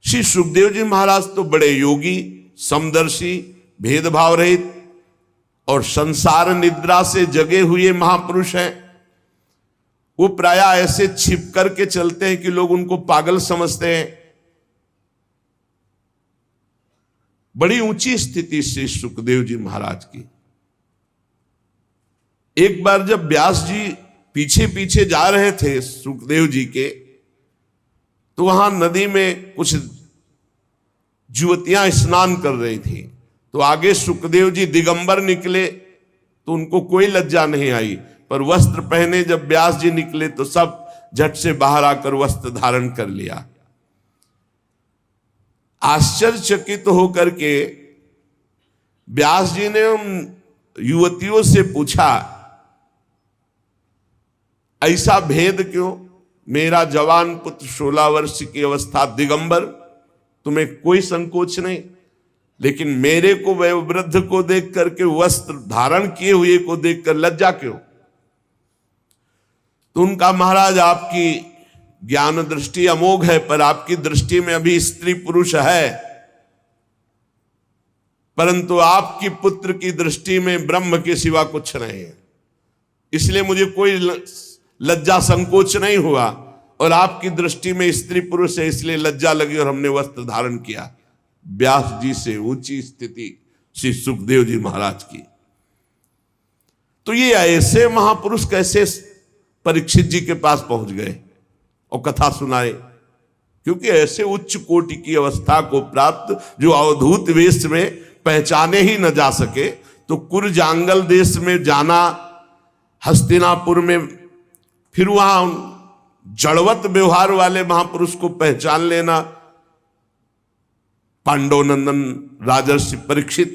श्री सुखदेव जी महाराज तो बड़े योगी, समदर्शी, भेदभाव रहित और संसार निद्रा से जगे हुए महापुरुष हैं। वो प्रायः ऐसे छिप करके चलते हैं कि लोग उनको पागल समझते हैं। बड़ी ऊंची स्थिति श्री सुखदेव जी महाराज की। एक बार जब व्यास जी पीछे पीछे जा रहे थे सुखदेव जी के, तो वहां नदी में कुछ युवतियां स्नान कर रही थी। तो आगे सुखदेव जी दिगंबर निकले तो उनको कोई लज्जा नहीं आई, पर वस्त्र पहने जब व्यास जी निकले तो सब झट से बाहर आकर वस्त्र धारण कर लिया। आश्चर्यचकित होकर के व्यास जी ने उन युवतियों से पूछा, ऐसा भेद क्यों? मेरा जवान पुत्र 16 वर्ष की अवस्था दिगंबर, तुम्हें कोई संकोच नहीं, लेकिन मेरे को वयोवृद्ध को देख करके, वस्त्र धारण किए हुए को देखकर लज्जा क्यों? तो उनका, महाराज आपकी ज्ञान दृष्टि अमोघ है, पर आपकी दृष्टि में अभी स्त्री पुरुष है, परंतु आपकी पुत्र की दृष्टि में ब्रह्म के सिवा कुछ नहीं है, इसलिए मुझे कोई लज्जा संकोच नहीं हुआ, और आपकी दृष्टि में स्त्री पुरुष है इसलिए लज्जा लगी और हमने वस्त्र धारण किया। व्यास जी से ऊंची स्थिति श्री सुखदेव जी महाराज की। तो ये ऐसे महापुरुष कैसे परीक्षित जी के पास पहुंच गए और कथा सुनाए? क्योंकि ऐसे उच्च कोटि की अवस्था को प्राप्त जो अवधूत वेश में पहचाने ही न जा सके, तो कुरजांगल देश में जाना, हस्तिनापुर में, फिर वहां जड़वत व्यवहार वाले महापुरुष को पहचान लेना, पांडवनंदन राजर्षि परीक्षित,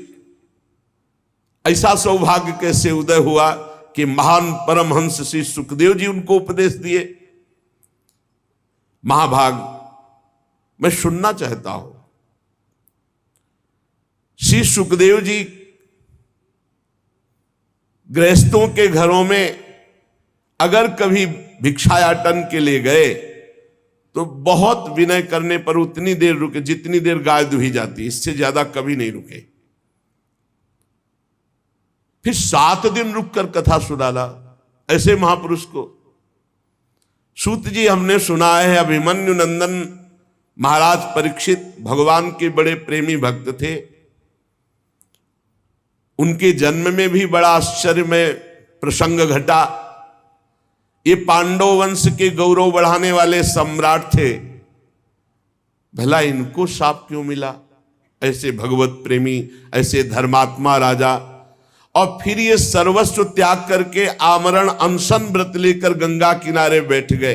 ऐसा सौभाग्य कैसे उदय हुआ कि महान परमहंस श्री सुखदेव जी उनको उपदेश दिए। महाभाग मैं सुनना चाहता हूं। श्री सुखदेव जी गृहस्थों के घरों में अगर कभी भिक्षायाटन के लिए गए तो बहुत विनय करने पर उतनी देर रुके जितनी देर गाय दुही जाती, इससे ज्यादा कभी नहीं रुके। फिर 7 दिन रुककर कथा सुनाला ऐसे महापुरुष को। सूत जी हमने सुना है, अभिमन्यु नंदन महाराज परीक्षित भगवान के बड़े प्रेमी भक्त थे। उनके जन्म में भी बड़ा आश्चर्यमय प्रसंग घटा। ये पांडव वंश के गौरव बढ़ाने वाले सम्राट थे, भला इनको शाप क्यों मिला? ऐसे भगवत प्रेमी, ऐसे धर्मात्मा राजा। और फिर ये सर्वस्व त्याग करके आमरण अनशन व्रत लेकर गंगा किनारे बैठ गए।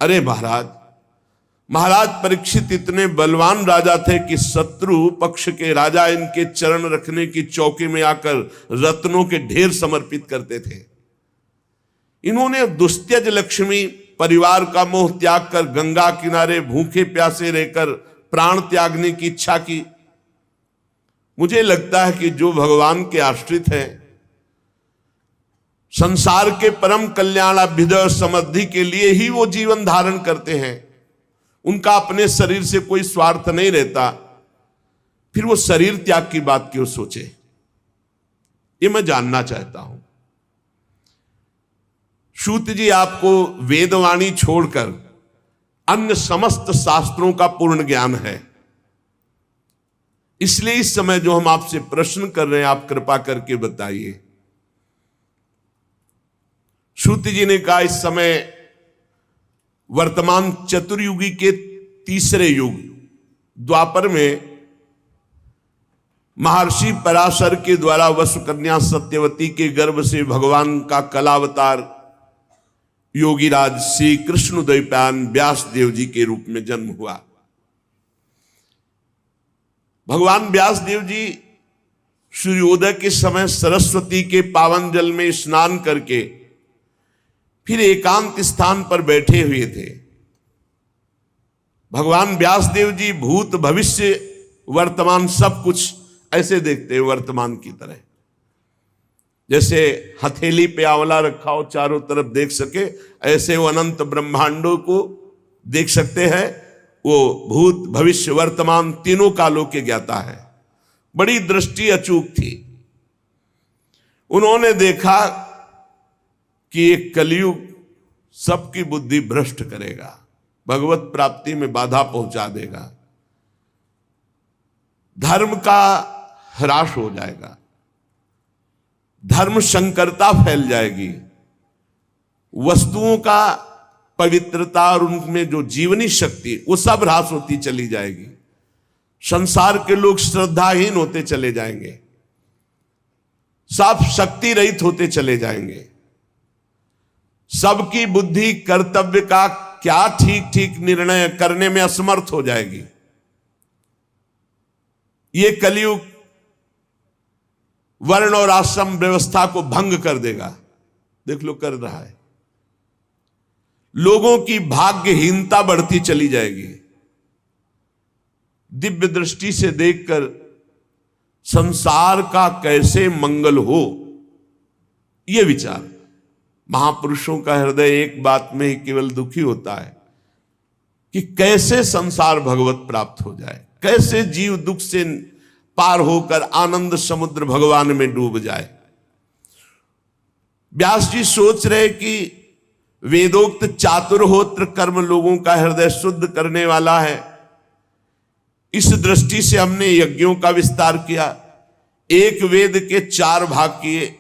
अरे महाराज परीक्षित इतने बलवान राजा थे कि शत्रु पक्ष के राजा इनके चरण रखने की चौकी में आकर रत्नों के ढेर समर्पित करते थे। इन्होंने दुस्त्यज लक्ष्मी परिवार का मोह त्याग कर गंगा किनारे भूखे प्यासे रहकर प्राण त्यागने की इच्छा की। मुझे लगता है कि जो भगवान के आश्रित हैं, संसार के परम कल्याण अभ्युदय समृद्धि के लिए ही वो जीवन धारण करते हैं। उनका अपने शरीर से कोई स्वार्थ नहीं रहता, फिर वो शरीर त्याग की बात क्यों सोचे? ये मैं जानना चाहता हूं। सूत जी आपको वेदवाणी छोड़कर अन्य समस्त शास्त्रों का पूर्ण ज्ञान है, इसलिए इस समय जो हम आपसे प्रश्न कर रहे हैं आप कृपा करके बताइए। सूत जी ने कहा, इस समय वर्तमान चतुर्युगी के तीसरे युग द्वापर में महर्षि पराशर के द्वारा वसुकन्या सत्यवती के गर्भ से भगवान का कलावतार योगीराज श्री कृष्णोद्वैपायन व्यास देव जी के रूप में जन्म हुआ। भगवान व्यास देव जी सूर्योदय के समय सरस्वती के पावन जल में स्नान करके फिर एकांत स्थान पर बैठे हुए थे। भगवान व्यास देव जी भूत भविष्य वर्तमान सब कुछ ऐसे देखते हैं, वर्तमान की तरह। जैसे हथेली पे आंवला रखा हो चारों तरफ देख सके, ऐसे वो अनंत ब्रह्मांडों को देख सकते हैं वो भूत भविष्य वर्तमान तीनों कालों के ज्ञाता है। बड़ी दृष्टि अचूक थी। उन्होंने देखा कि एक कलयुग सबकी बुद्धि भ्रष्ट करेगा, भगवत प्राप्ति में बाधा पहुंचा देगा, धर्म का ह्रास हो जाएगा, धर्म संकरता फैल जाएगी, वस्तुओं का पवित्रता और उनमें जो जीवनी शक्ति वो सब ह्रास होती चली जाएगी, संसार के लोग श्रद्धाहीन होते चले जाएंगे, सब शक्ति रहित होते चले जाएंगे, सबकी बुद्धि कर्तव्य का क्या ठीक ठीक निर्णय करने में असमर्थ हो जाएगी। ये कलयुग वर्ण और आश्रम व्यवस्था को भंग कर देगा। देख लो कर रहा है। लोगों की भाग्यहीनता बढ़ती चली जाएगी। दिव्य दृष्टि से देखकर संसार का कैसे मंगल हो, यह विचार। महापुरुषों का हृदय एक बात में ही केवल दुखी होता है कि कैसे संसार भगवत प्राप्त हो जाए, कैसे जीव दुख से पार होकर आनंद समुद्र भगवान में डूब जाए। व्यास जी सोच रहे कि वेदोक्त चातुर्होत्र कर्म लोगों का हृदय शुद्ध करने वाला है। इस दृष्टि से हमने यज्ञों का विस्तार किया। एक वेद के 4 भाग किए,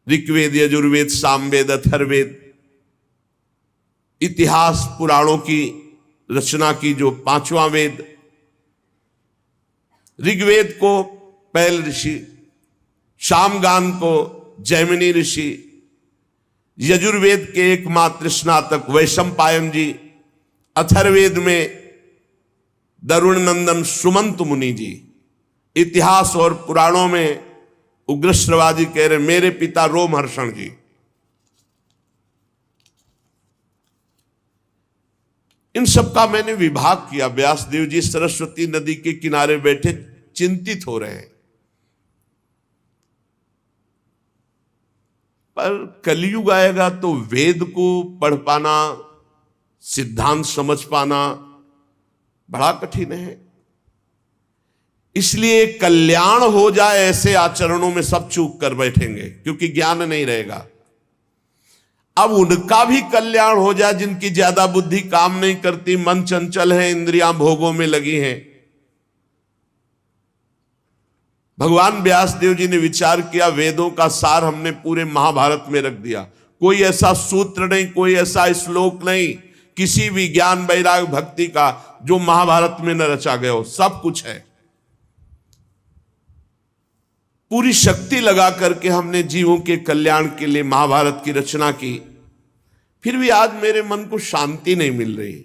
ऋग्वेद, यजुर्वेद, सामवेद, अथर्ववेद। इतिहास पुराणों की रचना की जो 5वां वेद। ऋग्वेद को पैल ऋषि, सामगान को जैमिनी ऋषि, यजुर्वेद के एकमात्र स्नातक वैशंपायन जी, अथर्ववेद में दरुण नंदन सुमंत मुनि जी। इतिहास और पुराणों में उग्रश्रवादी कह रहे मेरे पिता रोमहर्षण जी। इन सब का मैंने विभाग किया। व्यासदेव जी सरस्वती नदी के किनारे बैठे चिंतित हो रहे हैं, पर कलयुग आएगा तो वेद को पढ़ पाना, सिद्धांत समझ पाना बड़ा कठिन है। इसलिए कल्याण हो जाए ऐसे आचरणों में सब चूक कर बैठेंगे, क्योंकि ज्ञान नहीं रहेगा। अब उनका भी कल्याण हो जाए जिनकी ज्यादा बुद्धि काम नहीं करती, मन चंचल है, इंद्रियां भोगों में लगी हैं। भगवान व्यासदेव जी ने विचार किया, वेदों का सार हमने पूरे महाभारत में रख दिया। कोई ऐसा सूत्र नहीं, कोई ऐसा श्लोक नहीं, किसी भी ज्ञान वैराग्य भक्ति का जो महाभारत में न रचा गया हो, सब कुछ है। पूरी शक्ति लगा करके हमने जीवों के कल्याण के लिए महाभारत की रचना की। फिर भी आज मेरे मन को शांति नहीं मिल रही।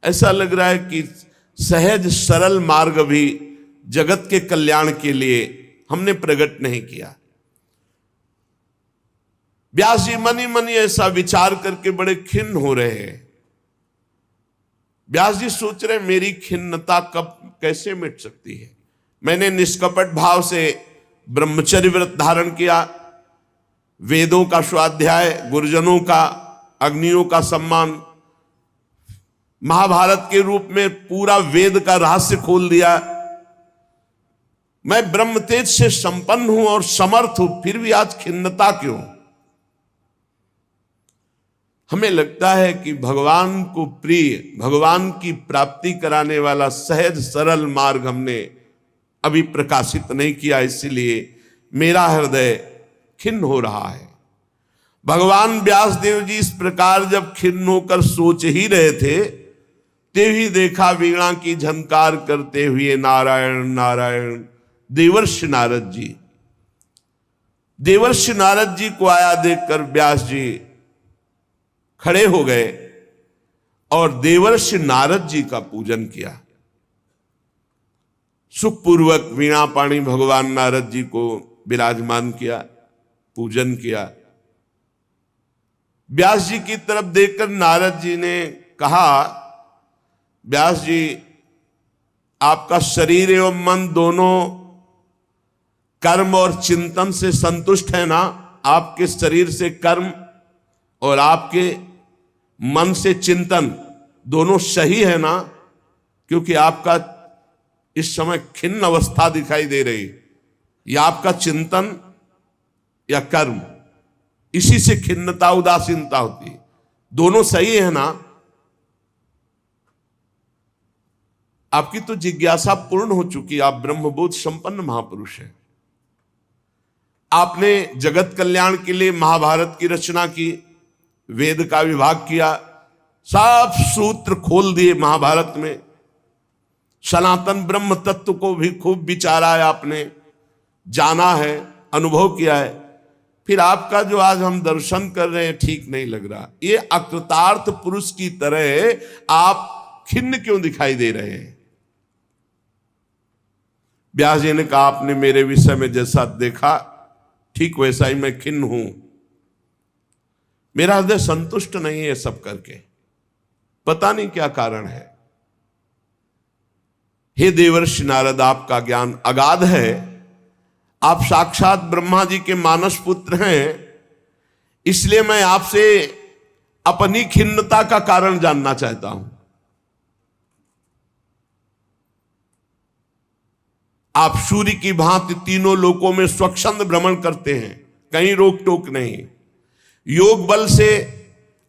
ऐसा लग रहा है कि सहज सरल मार्ग भी जगत के कल्याण के लिए हमने प्रकट नहीं किया। व्यास जी मनी मनी ऐसा विचार करके बड़े खिन्न हो रहे हैं। व्यास जी सोच रहे मेरी खिन्नता कब कैसे मिट सकती है। मैंने निष्कपट भाव से ब्रह्मचर्य व्रत धारण किया, वेदों का स्वाध्याय, गुरुजनों का, अग्नियों का सम्मान, महाभारत के रूप में पूरा वेद का रहस्य खोल दिया। मैं ब्रह्म तेज से संपन्न हूं और समर्थ हूं, फिर भी आज खिन्नता क्यों? हमें लगता है कि भगवान को प्रिय, भगवान की प्राप्ति कराने वाला सहज सरल मार्ग हमने अभी प्रकाशित नहीं किया, इसलिए मेरा हृदय खिन्न हो रहा है। भगवान व्यासदेव जी इस प्रकार जब खिन्न होकर सोच ही रहे थे, तभी देखा वीणा की झनकार करते हुए नारायण नारायण देवर्षि नारद जी। देवर्षि नारद जी को आया देखकर व्यास जी खड़े हो गए और देवर्षि नारद जी का पूजन किया। सुखपूर्वक वीणा पाणी भगवान नारद जी को विराजमान किया, पूजन किया। व्यास जी की तरफ देखकर नारद जी ने कहा, व्यास जी आपका शरीर एवं मन दोनों कर्म और चिंतन से संतुष्ट है ना? आपके शरीर से कर्म और आपके मन से चिंतन दोनों सही है ना? क्योंकि आपका इस समय खिन्न अवस्था दिखाई दे रही, या आपका चिंतन या कर्म, इसी से खिन्नता उदासीनता होती है। दोनों सही है ना? आपकी तो जिज्ञासा पूर्ण हो चुकी, आप ब्रह्मबोध संपन्न महापुरुष हैं। आपने जगत कल्याण के लिए महाभारत की रचना की, वेद का विभाग किया, सब सूत्र खोल दिए महाभारत में, सनातन ब्रह्म तत्व को भी खूब विचारा है आपने, जाना है, अनुभव किया है। फिर आपका जो आज हम दर्शन कर रहे हैं ठीक नहीं लग रहा। ये अकृतार्थ पुरुष की तरह आप खिन्न क्यों दिखाई दे रहे हैं? व्यास जी ने कहा, आपने मेरे विषय में जैसा देखा ठीक वैसा ही मैं खिन्न हूं। मेरा हृदय संतुष्ट नहीं है सब करके, पता नहीं क्या कारण है। हे देवर्षि नारद, आपका ज्ञान अगाध है, आप साक्षात ब्रह्मा जी के मानस पुत्र हैं, इसलिए मैं आपसे अपनी खिन्नता का कारण जानना चाहता हूं। आप सूर्य की भांति तीनों लोकों में स्वच्छंद भ्रमण करते हैं, कहीं रोक टोक नहीं। योग बल से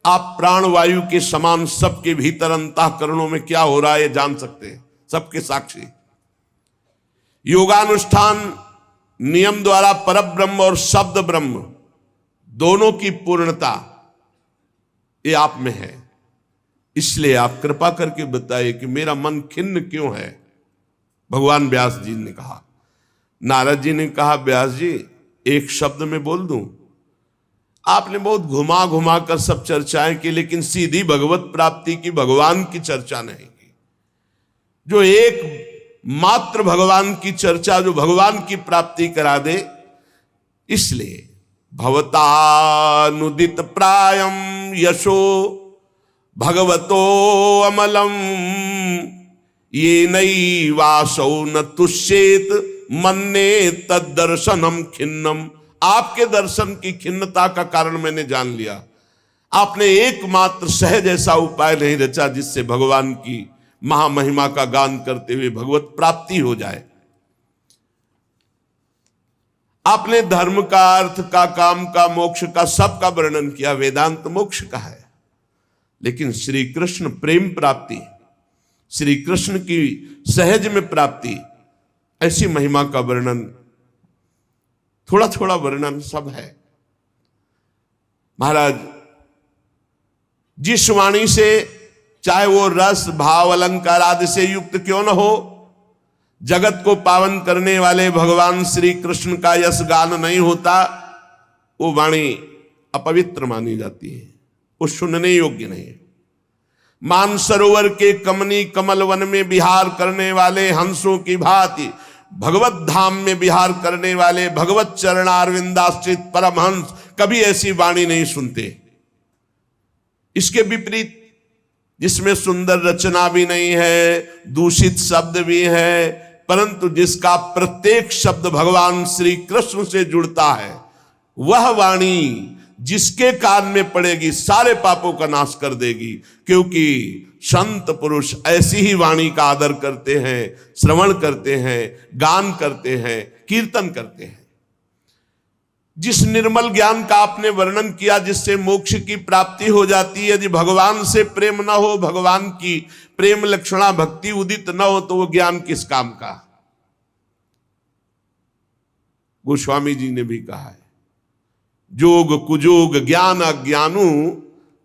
आप प्राणवायु के समान सबके भीतर अंतःकरणों में क्या हो रहा है जान सकते हैं, सबके साक्षी। योगानुष्ठान नियम द्वारा परब्रह्म और शब्द ब्रह्म दोनों की पूर्णता ये आप में है। इसलिए आप कृपा करके बताइए कि मेरा मन खिन्न क्यों है। भगवान व्यास जी ने कहा, नारद जी ने कहा, व्यास जी एक शब्द में बोल दूं? आपने बहुत घुमा घुमा कर सब चर्चाएं की, लेकिन सीधी भगवत प्राप्ति की, भगवान की चर्चा नहीं की। जो एक मात्र भगवान की चर्चा, जो भगवान की प्राप्ति करा दे। इसलिए भवतानुदित प्रायम यशो भगवतो अमलम ये नई वासौ न तुष्येत मन्ने तद दर्शनम खिन्नम। आपके दर्शन की खिन्नता का कारण मैंने जान लिया। आपने एकमात्र सहज ऐसा उपाय नहीं रचा जिससे भगवान की महामहिमा का गान करते हुए भगवत प्राप्ति हो जाए। आपने धर्म का, अर्थ का, काम का, मोक्ष का, सबका वर्णन किया। वेदांत मोक्ष का है, लेकिन श्री कृष्ण प्रेम प्राप्ति, श्री कृष्ण की सहज में प्राप्ति, ऐसी महिमा का वर्णन, थोड़ा थोड़ा वर्णन सब है। महाराज, जिस वाणी से, चाहे वो रस भाव अलंकार आदि से युक्त क्यों न हो, जगत को पावन करने वाले भगवान श्री कृष्ण का यश गान नहीं होता, वो वाणी अपवित्र मानी जाती है, वो सुनने योग्य नहीं है। मानसरोवर के कमनी कमल वन में विहार करने वाले हंसों की भांति भगवत धाम में विहार करने वाले भगवत चरणारविंदाश्रित परमहंस कभी ऐसी वाणी नहीं सुनते। इसके विपरीत, जिसमें सुंदर रचना भी नहीं है, दूषित शब्द भी है, परंतु जिसका प्रत्येक शब्द भगवान श्री कृष्ण से जुड़ता है, वह वाणी जिसके कान में पड़ेगी सारे पापों का नाश कर देगी। क्योंकि संत पुरुष ऐसी ही वाणी का आदर करते हैं, श्रवण करते हैं, गान करते हैं, कीर्तन करते हैं। जिस निर्मल ज्ञान का आपने वर्णन किया, जिससे मोक्ष की प्राप्ति हो जाती है, यदि भगवान से प्रेम न हो, भगवान की प्रेम लक्षणा भक्ति उदित न हो, तो वो ज्ञान किस काम का। गोस्वामी जी ने भी कहा है, जोग कुजोग ज्ञान अज्ञानू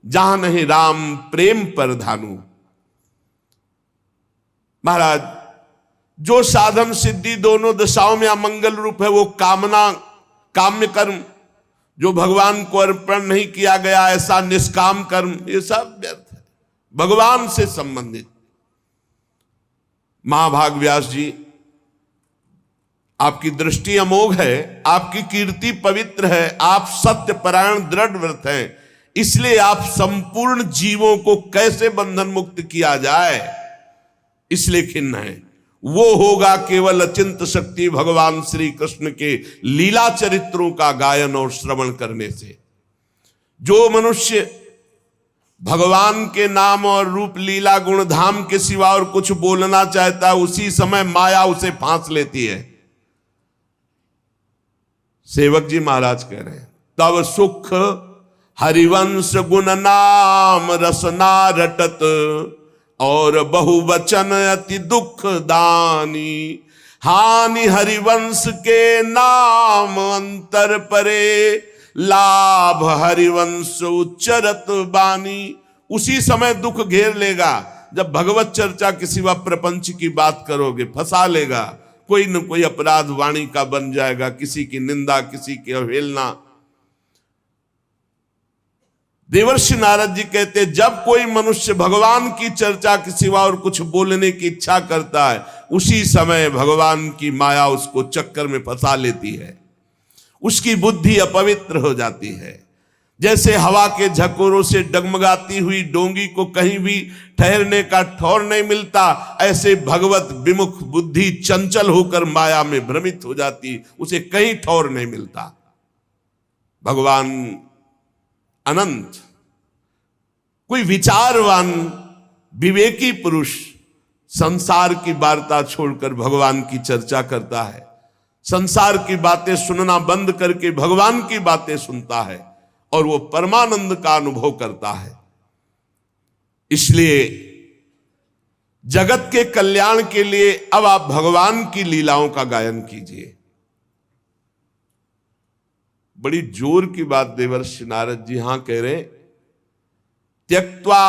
जहां नहीं राम प्रेम पर धानु। महाराज, जो साधन सिद्धि दोनों दशाओं में अमंगल रूप है, वो कामना, काम्य कर्म, जो भगवान को अर्पण नहीं किया गया, ऐसा निष्काम कर्म, ये सब व्यर्थ है, भगवान से संबंधित। महाभाग व्यास जी, आपकी दृष्टि अमोघ है, आपकी कीर्ति पवित्र है, आप सत्य परायण दृढ़ व्रत हैं। इसलिए आप संपूर्ण जीवों को कैसे बंधन मुक्त किया जाए, इसलिए खिन्न है। वो होगा केवल अचिंत शक्ति भगवान श्री कृष्ण के लीला चरित्रों का गायन और श्रवण करने से। जो मनुष्य भगवान के नाम और रूप लीला गुण धाम के सिवा और कुछ बोलना चाहता है, उसी समय माया उसे फांस लेती है। सेवक जी महाराज कह रहे हैं, तब सुख हरिवंश गुण नाम रसना रटत, और बहुवचन अति दुख दानी। हानि हरिवंश के नाम अंतर परे, लाभ हरिवंश उच्चरत बानी। उसी समय दुख घेर लेगा जब भगवत चर्चा के सिवा प्रपंच की बात करोगे, फंसा लेगा। कोई न कोई अपराध वाणी का बन जाएगा, किसी की निंदा, किसी की अवहेलना। देवर्षि नारद जी कहते, जब कोई मनुष्य भगवान की चर्चा के सिवा और कुछ बोलने की इच्छा करता है, उसी समय भगवान की माया उसको चक्कर में फंसा लेती है, उसकी बुद्धि अपवित्र हो जाती है। जैसे हवा के झकोरों से डगमगाती हुई डोंगी को कहीं भी ठहरने का ठौर नहीं मिलता, ऐसे भगवत विमुख बुद्धि चंचल होकर माया में भ्रमित हो जाती, उसे कहीं ठौर नहीं मिलता। भगवान अनंत, कोई विचारवान विवेकी पुरुष संसार की वार्ता छोड़कर भगवान की चर्चा करता है, संसार की बातें सुनना बंद करके भगवान की बातें सुनता है, और वो परमानंद का अनुभव करता है। इसलिए जगत के कल्याण के लिए अब आप भगवान की लीलाओं का गायन कीजिए। बड़ी जोर की बात देवर्षि नारद जी यहां कह रहे, त्यक्त्वा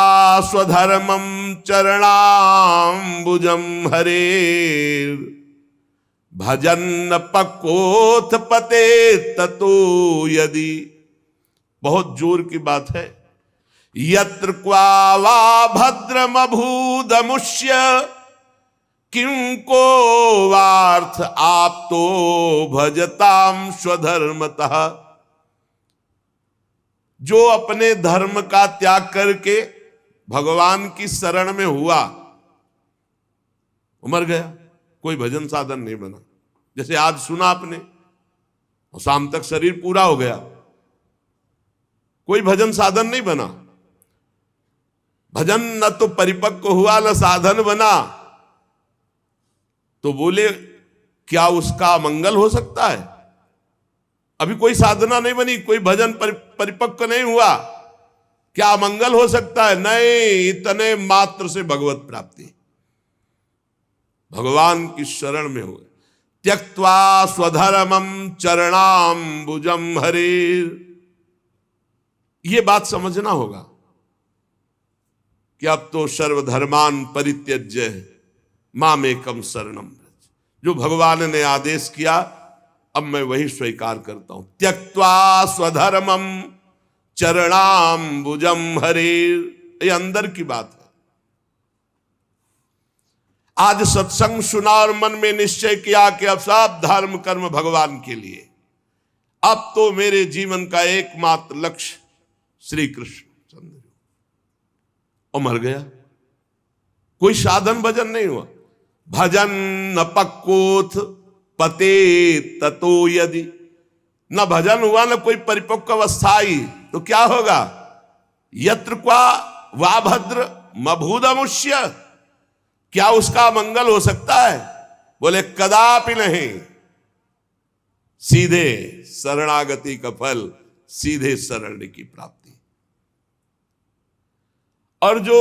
स्वधर्मम चरणाम्बुजम हरेर, भजन पक्कोथ पते ततो यदि। बहुत जोर की बात है। यत्र क्वा वा भद्रम अभूदमुष्य, किं को वार्थ आप तो भजताम स्वधर्मतः। जो अपने धर्म का त्याग करके भगवान की शरण में हुआ, मर गया, कोई भजन साधन नहीं बना। जैसे आज सुना आपने, और शाम तक शरीर पूरा हो गया, कोई भजन साधन नहीं बना। भजन न तो परिपक्व हुआ न साधन बना, तो बोले क्या उसका मंगल हो सकता है? अभी कोई साधना नहीं बनी, कोई भजन परिपक्व नहीं हुआ, क्या मंगल हो सकता है? नहीं, इतने मात्र से भगवत प्राप्ति, भगवान की शरण में हुए। त्यक्त्वा स्वधर्मम चरणाम्बुजम हरेर, ये बात समझना होगा कि अब तो सर्वधर्मान परित्यज्य मामेकम शरणम व्रज। जो भगवान ने आदेश किया, अब मैं वही स्वीकार करता हूं। त्यक्त्वा स्वधर्मम चरणाम्बुजम हरेर, ये अंदर की बात है। आज सत्संग सुना और मन में निश्चय किया कि अब सब धर्म कर्म भगवान के लिए, अब तो मेरे जीवन का एकमात्र लक्ष्य श्री कृष्ण चंद्र, और मर गया। कोई साधन भजन नहीं हुआ। भजन न पक्कोथ पते ततो यदि, न भजन हुआ न कोई परिपक्व अवस्था आई, तो क्या होगा? यत्र क्वा वा भद्र मभूदमुष्य, क्या उसका मंगल हो सकता है? बोले कदापि नहीं। सीधे शरणागति का फल, सीधे शरण की प्राप्ति। और जो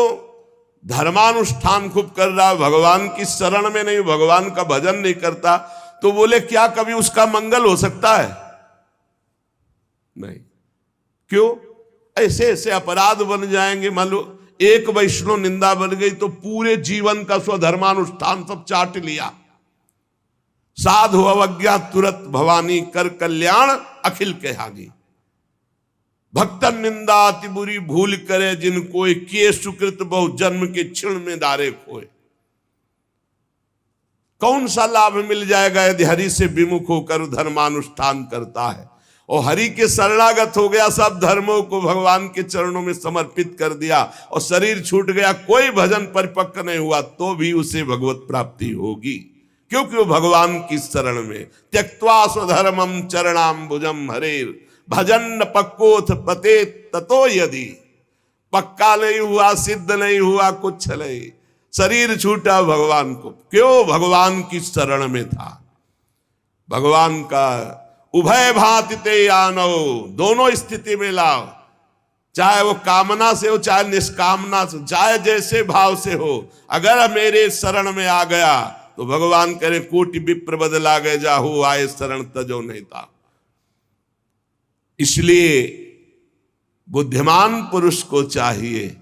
धर्मानुष्ठान खूब कर रहा है, भगवान की शरण में नहीं, भगवान का भजन नहीं करता, तो बोले क्या कभी उसका मंगल हो सकता है? नहीं। क्यों? ऐसे ऐसे अपराध बन जाएंगे। मान लो एक वैष्णव निंदा बन गई तो पूरे जीवन का स्वधर्मानुष्ठान सब चाट लिया। साधु अवज्ञा तुरत भवानी, कर कल्याण अखिल के हानि। भक्तन निंदा अति बुरी भूल करे, जिन कोई किए सुकृत बहु जन्म के क्षण में दारे खोए। कौन सा लाभ मिल जाएगा यदि हरि से विमुख होकर धर्मानुष्ठान करता है और हरि के शरणागत हो गया, सब धर्मों को भगवान के चरणों में समर्पित कर दिया और शरीर छूट गया, कोई भजन परिपक्व नहीं हुआ, तो भी उसे भगवत प्राप्ति होगी, क्योंकि वो भगवान की शरण में। त्यक्त्वा स्वधर्मम चरणाम्बुजम हरेर, भजन पक्कोथ पते ततो यदि। पक्का नहीं हुआ, सिद्ध नहीं हुआ, कुछ नहीं, शरीर छूटा भगवान को। क्यों? भगवान की शरण में था। भगवान का उभय भांति ते आनो, दोनों स्थिति में लाओ, चाहे वो कामना से हो चाहे निष्कामना से, चाहे जैसे भाव से हो, अगर मेरे शरण में आ गया तो भगवान करे कोटि विप्र बदला गए जाहू, आए शरण तजो नहीं था। इसलिए बुद्धिमान पुरुष को चाहिए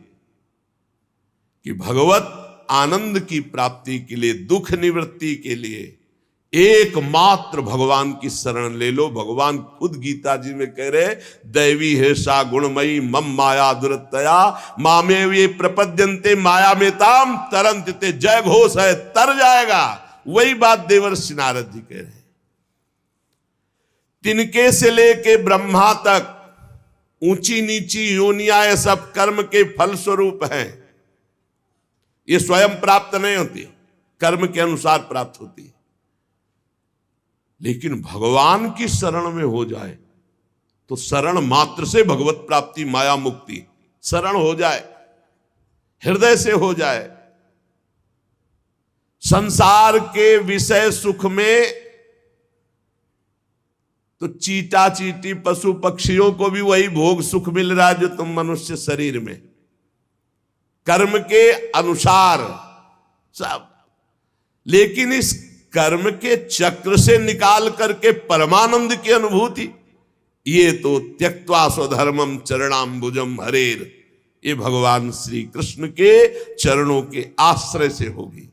कि भगवत आनंद की प्राप्ति के लिए, दुख निवृत्ति के लिए एकमात्र भगवान की शरण ले लो। भगवान खुद गीता जी में कह रहे, दैवी है सा गुणमयी मम माया दुरतया मामे वे प्रपद्यन्ते माया में ताम तरंत ते, जय घोष है, तर जाएगा। वही बात देवर्षि नारद जी कह रहे हैं। तिनके से लेके ब्रह्मा तक ऊंची नीची योनियां ये सब कर्म के फल स्वरूप हैं। ये स्वयं प्राप्त नहीं होती, कर्म के अनुसार प्राप्त होती है। लेकिन भगवान की शरण में हो जाए तो शरण मात्र से भगवत प्राप्ति, माया मुक्ति, शरण हो जाए, हृदय से हो जाए। संसार के विषय सुख में तो चीटा चीटी पशु पक्षियों को भी वही भोग सुख मिल रहा है जो तुम मनुष्य शरीर में, कर्म के अनुसार सब। लेकिन इस कर्म के चक्र से निकाल करके परमानंद की अनुभूति, ये तो त्यक्त्वा स्वधर्मम चरणाम्बुजम हरेर, ये भगवान श्री कृष्ण के चरणों के आश्रय से होगी।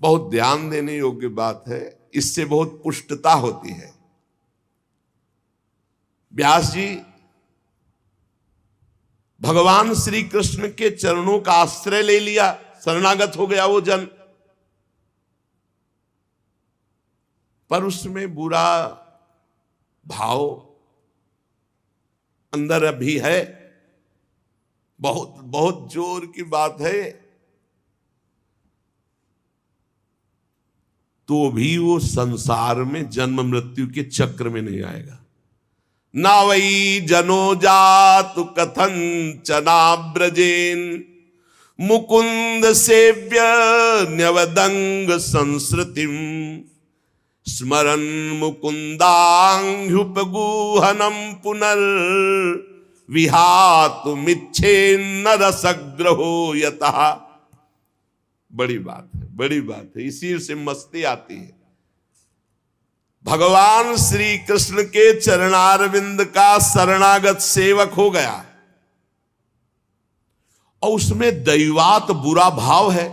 बहुत ध्यान देने योग्य बात है, इससे बहुत पुष्टता होती है। व्यास जी भगवान श्री कृष्ण के चरणों का आश्रय ले लिया, शरणागत हो गया वो जन, पर उसमें बुरा भाव अंदर अभी है। बहुत बहुत जोर की बात है। तो भी वो संसार में जन्म मृत्यु के चक्र में नहीं आएगा। ना वही जनो जातु कथन चनाब्रजेन मुकुंद सेव्य न्यवदंग संस्कृतिम स्मरन मुकुंदांघ्युपगूहनम पुनर् विहातुमिच्छेन्न रसग्रहो यतः। बड़ी बात है, बड़ी बात है, इसी से मस्ती आती है। भगवान श्री कृष्ण के चरणारविंद का शरणागत सेवक हो गया और उसमें दैवात बुरा भाव है,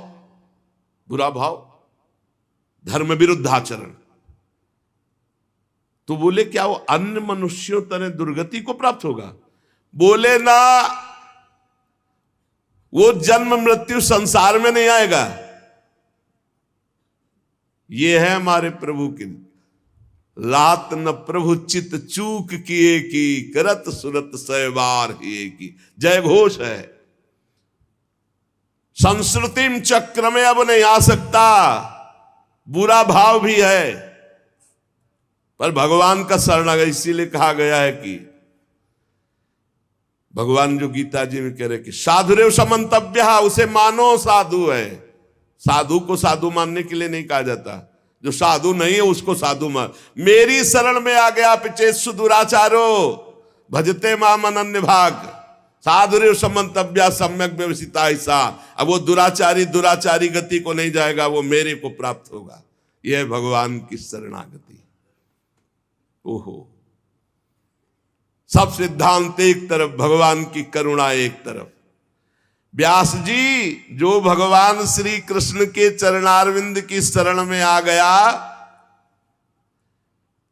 बुरा भाव, धर्म विरुद्ध आचरण। तो बोले क्या वो अन्य मनुष्यों तरह दुर्गति को प्राप्त होगा? बोले ना, वो जन्म मृत्यु संसार में नहीं आएगा। ये है हमारे प्रभु की लात न प्रभु चित चूक किए की करत सुरत सहवार ही की, जय घोष है। संस्कृतिम चक्र में अब नहीं आ सकता, बुरा भाव भी है, पर भगवान का शरणागत। इसीलिए कहा गया है कि भगवान जो गीता जी में कह रहे कि साधुरेव समंतव्य, उसे मानो साधु है। साधु को साधु मानने के लिए नहीं कहा जाता, जो साधु नहीं है उसको साधु मान। मेरी शरण में आ गया पिचेत्सु दुराचारो भजते माम अनन्य भाग, साधुरेव समंतव्य सम्यक व्यवसिता ऐसा। अब वो दुराचारी गति को नहीं जाएगा, वो मेरे को प्राप्त होगा। यह भगवान की शरणागति। ओहो, सब सिद्धांत एक तरफ, भगवान की करुणा एक तरफ। व्यास जी जो भगवान श्री कृष्ण के चरणारविंद की शरण में आ गया,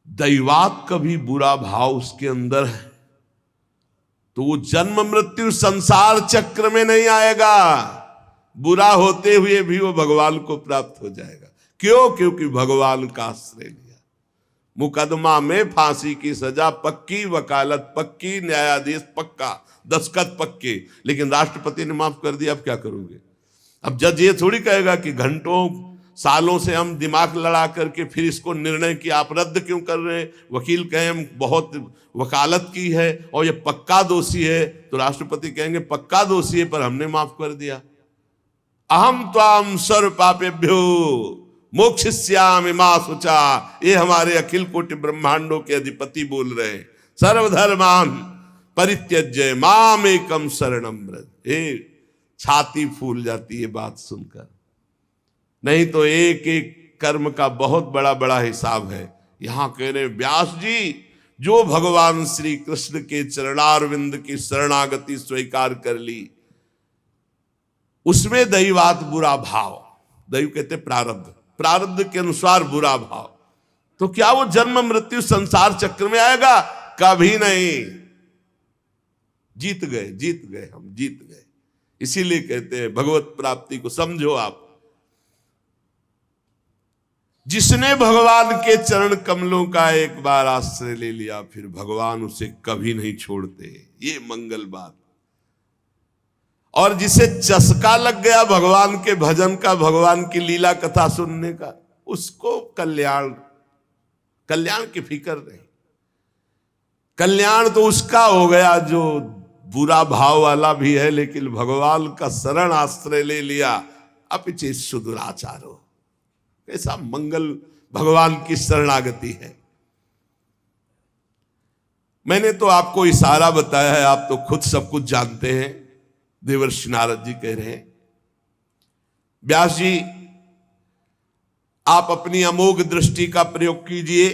दैवात का भी बुरा भाव उसके अंदर है, तो वो जन्म मृत्यु संसार चक्र में नहीं आएगा। बुरा होते हुए भी वो भगवान को प्राप्त हो जाएगा। क्यों? क्योंकि भगवान का आश्रय लिया। मुकदमा में फांसी की सजा पक्की, वकालत पक्की, न्यायाधीश पक्का, दस्तखत पक्के, लेकिन राष्ट्रपति ने माफ कर दिया, अब क्या करोगे? अब जज ये थोड़ी कहेगा कि घंटों सालों से हम दिमाग लड़ा करके फिर इसको निर्णय किया, आप रद्द क्यों कर रहे हैं? वकील कहें हम बहुत वकालत की है और ये पक्का दोषी है, तो राष्ट्रपति कहेंगे पक्का दोषी है पर हमने माफ कर दिया। अहम त्वाम सर्व पापेभ्यो मोक्षयिष्यामि मा शुचा, ये हमारे अखिल कोटि ब्रह्मांडों के अधिपति बोल रहे हैं। सर्वधर्मान परित्यज्य माम एकम शरणम व्रज। छाती फूल जाती है बात सुनकर। नहीं तो एक एक कर्म का बहुत बड़ा बड़ा हिसाब है। यहां कह रहे व्यास जी, जो भगवान श्री कृष्ण के चरणारविंद की शरणागति स्वीकार कर ली, उसमें दैवात बुरा भाव, दैव कहते प्रारब्ध, प्रारब्ध के अनुसार बुरा भाव, तो क्या वो जन्म मृत्यु संसार चक्र में आएगा? कभी नहीं। जीत गए, जीत गए, हम जीत गए। इसीलिए कहते हैं भगवत प्राप्ति को समझो आप। जिसने भगवान के चरण कमलों का एक बार आश्रय ले लिया, फिर भगवान उसे कभी नहीं छोड़ते। ये मंगल बात। और जिसे चस्का लग गया भगवान के भजन का, भगवान की लीला कथा सुनने का, उसको कल्याण, कल्याण की फिक्र नहीं। कल्याण तो उसका हो गया जो बुरा भाव वाला भी है लेकिन भगवान का शरण आश्रय ले लिया। अपिचेत सुदुराचारो, कैसा मंगल भगवान की शरणागति है। मैंने तो आपको इशारा बताया है, आप तो खुद सब कुछ जानते हैं। देवर्षि नारद जी कह रहे हैं, व्यास जी आप अपनी अमोघ दृष्टि का प्रयोग कीजिए।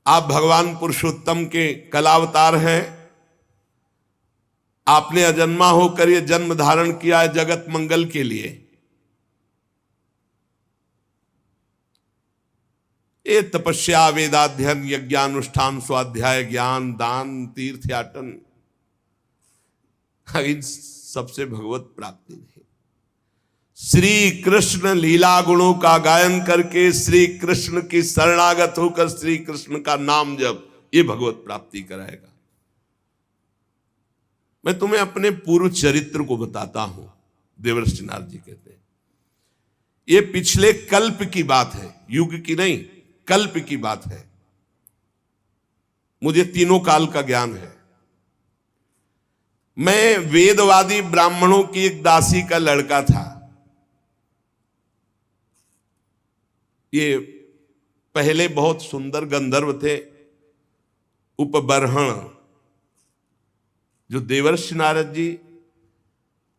आप भगवान पुरुषोत्तम के कलावतार हैं। आपने अजन्मा होकर यह जन्म धारण किया है जगत मंगल के लिए। ये तपस्या, वेदाध्ययन, यज्ञानुष्ठान, स्वाध्याय, ज्ञान, दान, तीर्थयाटन, इन सबसे भगवत प्राप्ति नहीं। श्री कृष्ण लीला गुणों का गायन करके, श्री कृष्ण की शरणागत होकर श्री कृष्ण का नाम जप, ये भगवत प्राप्ति कराएगा। मैं तुम्हें अपने पूर्व चरित्र को बताता हूं। देवर्षि नारद जी कहते हैं, ये पिछले कल्प की बात है, युग की नहीं, कल्प की बात है। मुझे तीनों काल का ज्ञान है। मैं वेदवादी ब्राह्मणों की एक दासी का लड़का था। ये पहले बहुत सुंदर गंधर्व थे, उपबर्हण, जो देवर्षि नारद जी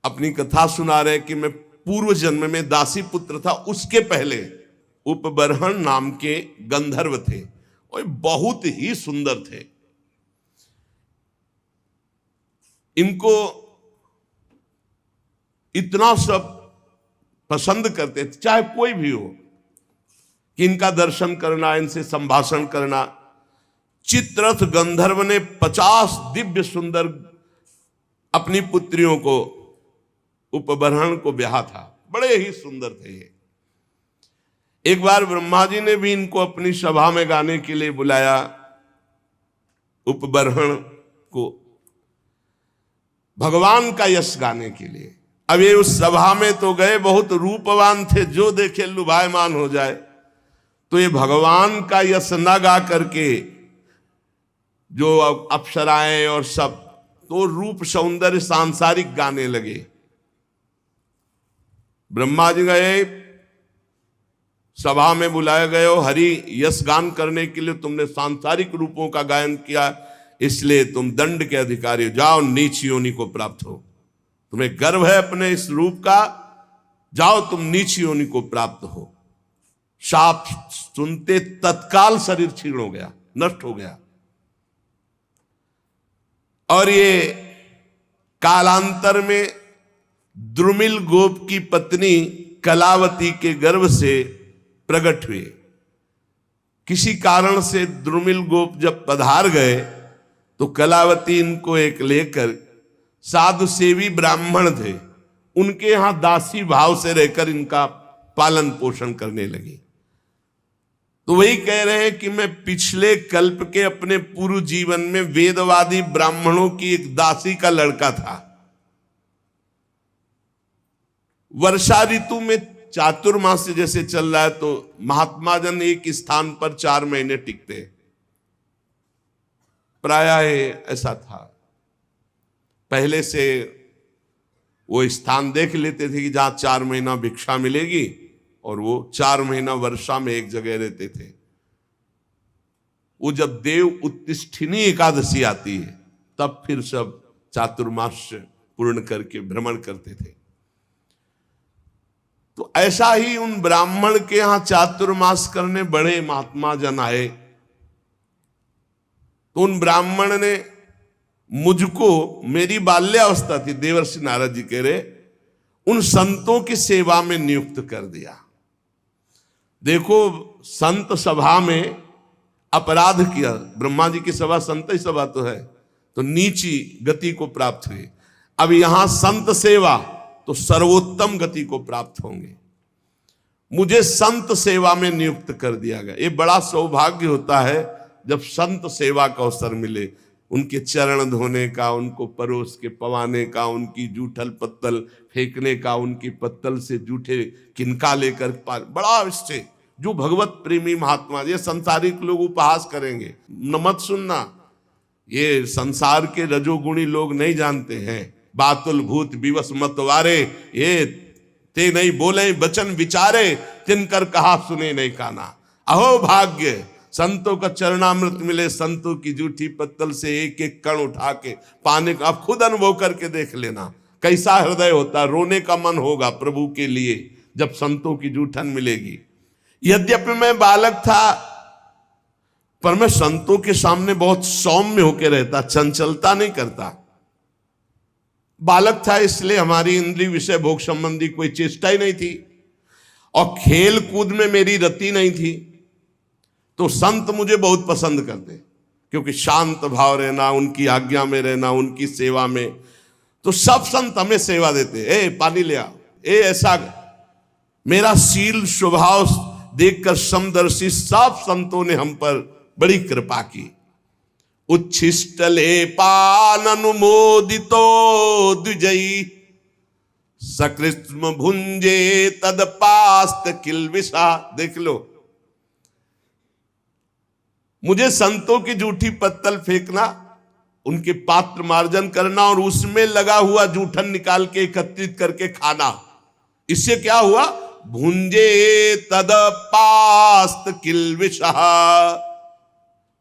अपनी कथा सुना रहे कि मैं पूर्व जन्म में दासी पुत्र था, उसके पहले उपबर्हण नाम के गंधर्व थे और बहुत ही सुंदर थे। इनको इतना सब पसंद करते थे, चाहे कोई भी हो, कि इनका दर्शन करना, इनसे संभाषण करना। चित्ररथ गंधर्व ने 50 दिव्य सुंदर अपनी पुत्रियों को, उपबर्हण को ब्याहा था। बड़े ही सुंदर थे ये। एक बार ब्रह्मा जी ने भी इनको अपनी सभा में गाने के लिए बुलाया, उपबर्हण को, भगवान का यश गाने के लिए। अब ये उस सभा में तो गए, बहुत रूपवान थे, जो देखे लुभायमान हो जाए। तो ये भगवान का यश न गा करके जो अप्सराएं और सब, तो रूप सौंदर्य सांसारिक गाने लगे। ब्रह्मा जी गए, सभा में बुलाए गए हो, हरि यश गान करने के लिए तुमने सांसारिक रूपों का गायन किया, इसलिए तुम दंड के अधिकारी हो, जाओ नीच योनि को प्राप्त हो। तुम्हें गर्व है अपने इस रूप का, जाओ तुम नीच योनि को प्राप्त हो। शाप सुनते तत्काल शरीर क्षीण हो गया, नष्ट हो गया। और ये कालांतर में द्रुमिल गोप की पत्नी कलावती के गर्भ से प्रकट हुए। किसी कारण से द्रुमिल गोप जब पधार गए तो कलावती इनको एक लेकर, साधु सेवी ब्राह्मण थे, उनके यहां दासी भाव से रहकर इनका पालन पोषण करने लगी। तो वही कह रहे हैं कि मैं पिछले कल्प के अपने पूर्व जीवन में वेदवादी ब्राह्मणों की एक दासी का लड़का था। वर्षा ऋतु में चातुर्मास जैसे चल रहा है तो महात्मा जन एक स्थान पर 4 महीने टिकते, प्रायः ऐसा था। पहले से वो स्थान देख लेते थे कि जहां 4 महीना भिक्षा मिलेगी, और वो 4 महीना वर्षा में एक जगह रहते थे। वो जब देव उत्तिष्ठिनी एकादशी आती है तब फिर सब चातुर्मास पूर्ण करके भ्रमण करते थे। तो ऐसा ही उन ब्राह्मण के यहां चातुर्मास करने बड़े महात्मा जन आए। तो उन ब्राह्मण ने मुझको, मेरी बाल्यावस्था थी, देवर्षि नारद जी कह रहे, उन संतों की सेवा में नियुक्त कर दिया। देखो, संत सभा में अपराध किया, ब्रह्मा जी की सभा संत ही सभा तो है, तो नीची गति को प्राप्त हुई। अब यहां संत सेवा तो सर्वोत्तम गति को प्राप्त होंगे। मुझे संत सेवा में नियुक्त कर दिया गया। ये बड़ा सौभाग्य होता है जब संत सेवा का अवसर मिले, उनके चरण धोने का, उनको परोस के पवाने का, उनकी जूठल पत्तल फेंकने का, उनकी पत्तल से जूठे किनका लेकर बड़ा इससे जो भगवत प्रेमी महात्मा, ये संसारिक लोग उपहास करेंगे, न मत सुनना, ये संसार के रजोगुणी लोग नहीं जानते हैं। बातुल भूत विवश मतवारे, ये ते नहीं बोले बचन विचारे, तिनकर कहा सुने नहीं काना। अहो भाग्य, संतों का चरणामृत मिले, संतों की जूठी पत्तल से एक एक कण उठा के पाने का। आप खुद अनुभव करके देख लेना कैसा हृदय होता, रोने का मन होगा प्रभु के लिए जब संतों की जूठन मिलेगी। यद्यपि मैं बालक था पर मैं संतों के सामने बहुत सौम्य होकर रहता, चंचलता नहीं करता। बालक था इसलिए हमारी इंद्रिय विषय भोग संबंधी कोई चेष्टा ही नहीं थी, और खेल कूद में मेरी रति नहीं थी। तो संत मुझे बहुत पसंद करते, क्योंकि शांत भाव रहना, उनकी आज्ञा में रहना, उनकी सेवा में। तो सब संत हमें सेवा देते, ए पानी ले आओ, ए ऐसा। मेरा शील स्वभाव देखकर समदर्शी सब संतों ने हम पर बड़ी कृपा की। उच्छिष्टले पान अनुमोदितो द्विजयी, सकृष्म भुंजे तद पास्त किलविषा। देख लो, मुझे संतों की जूठी पत्तल फेंकना, उनके पात्र मार्जन करना और उसमें लगा हुआ जूठन निकाल के एकत्रित करके खाना, इससे क्या हुआ? भुंजे तद पास्त किलविषा,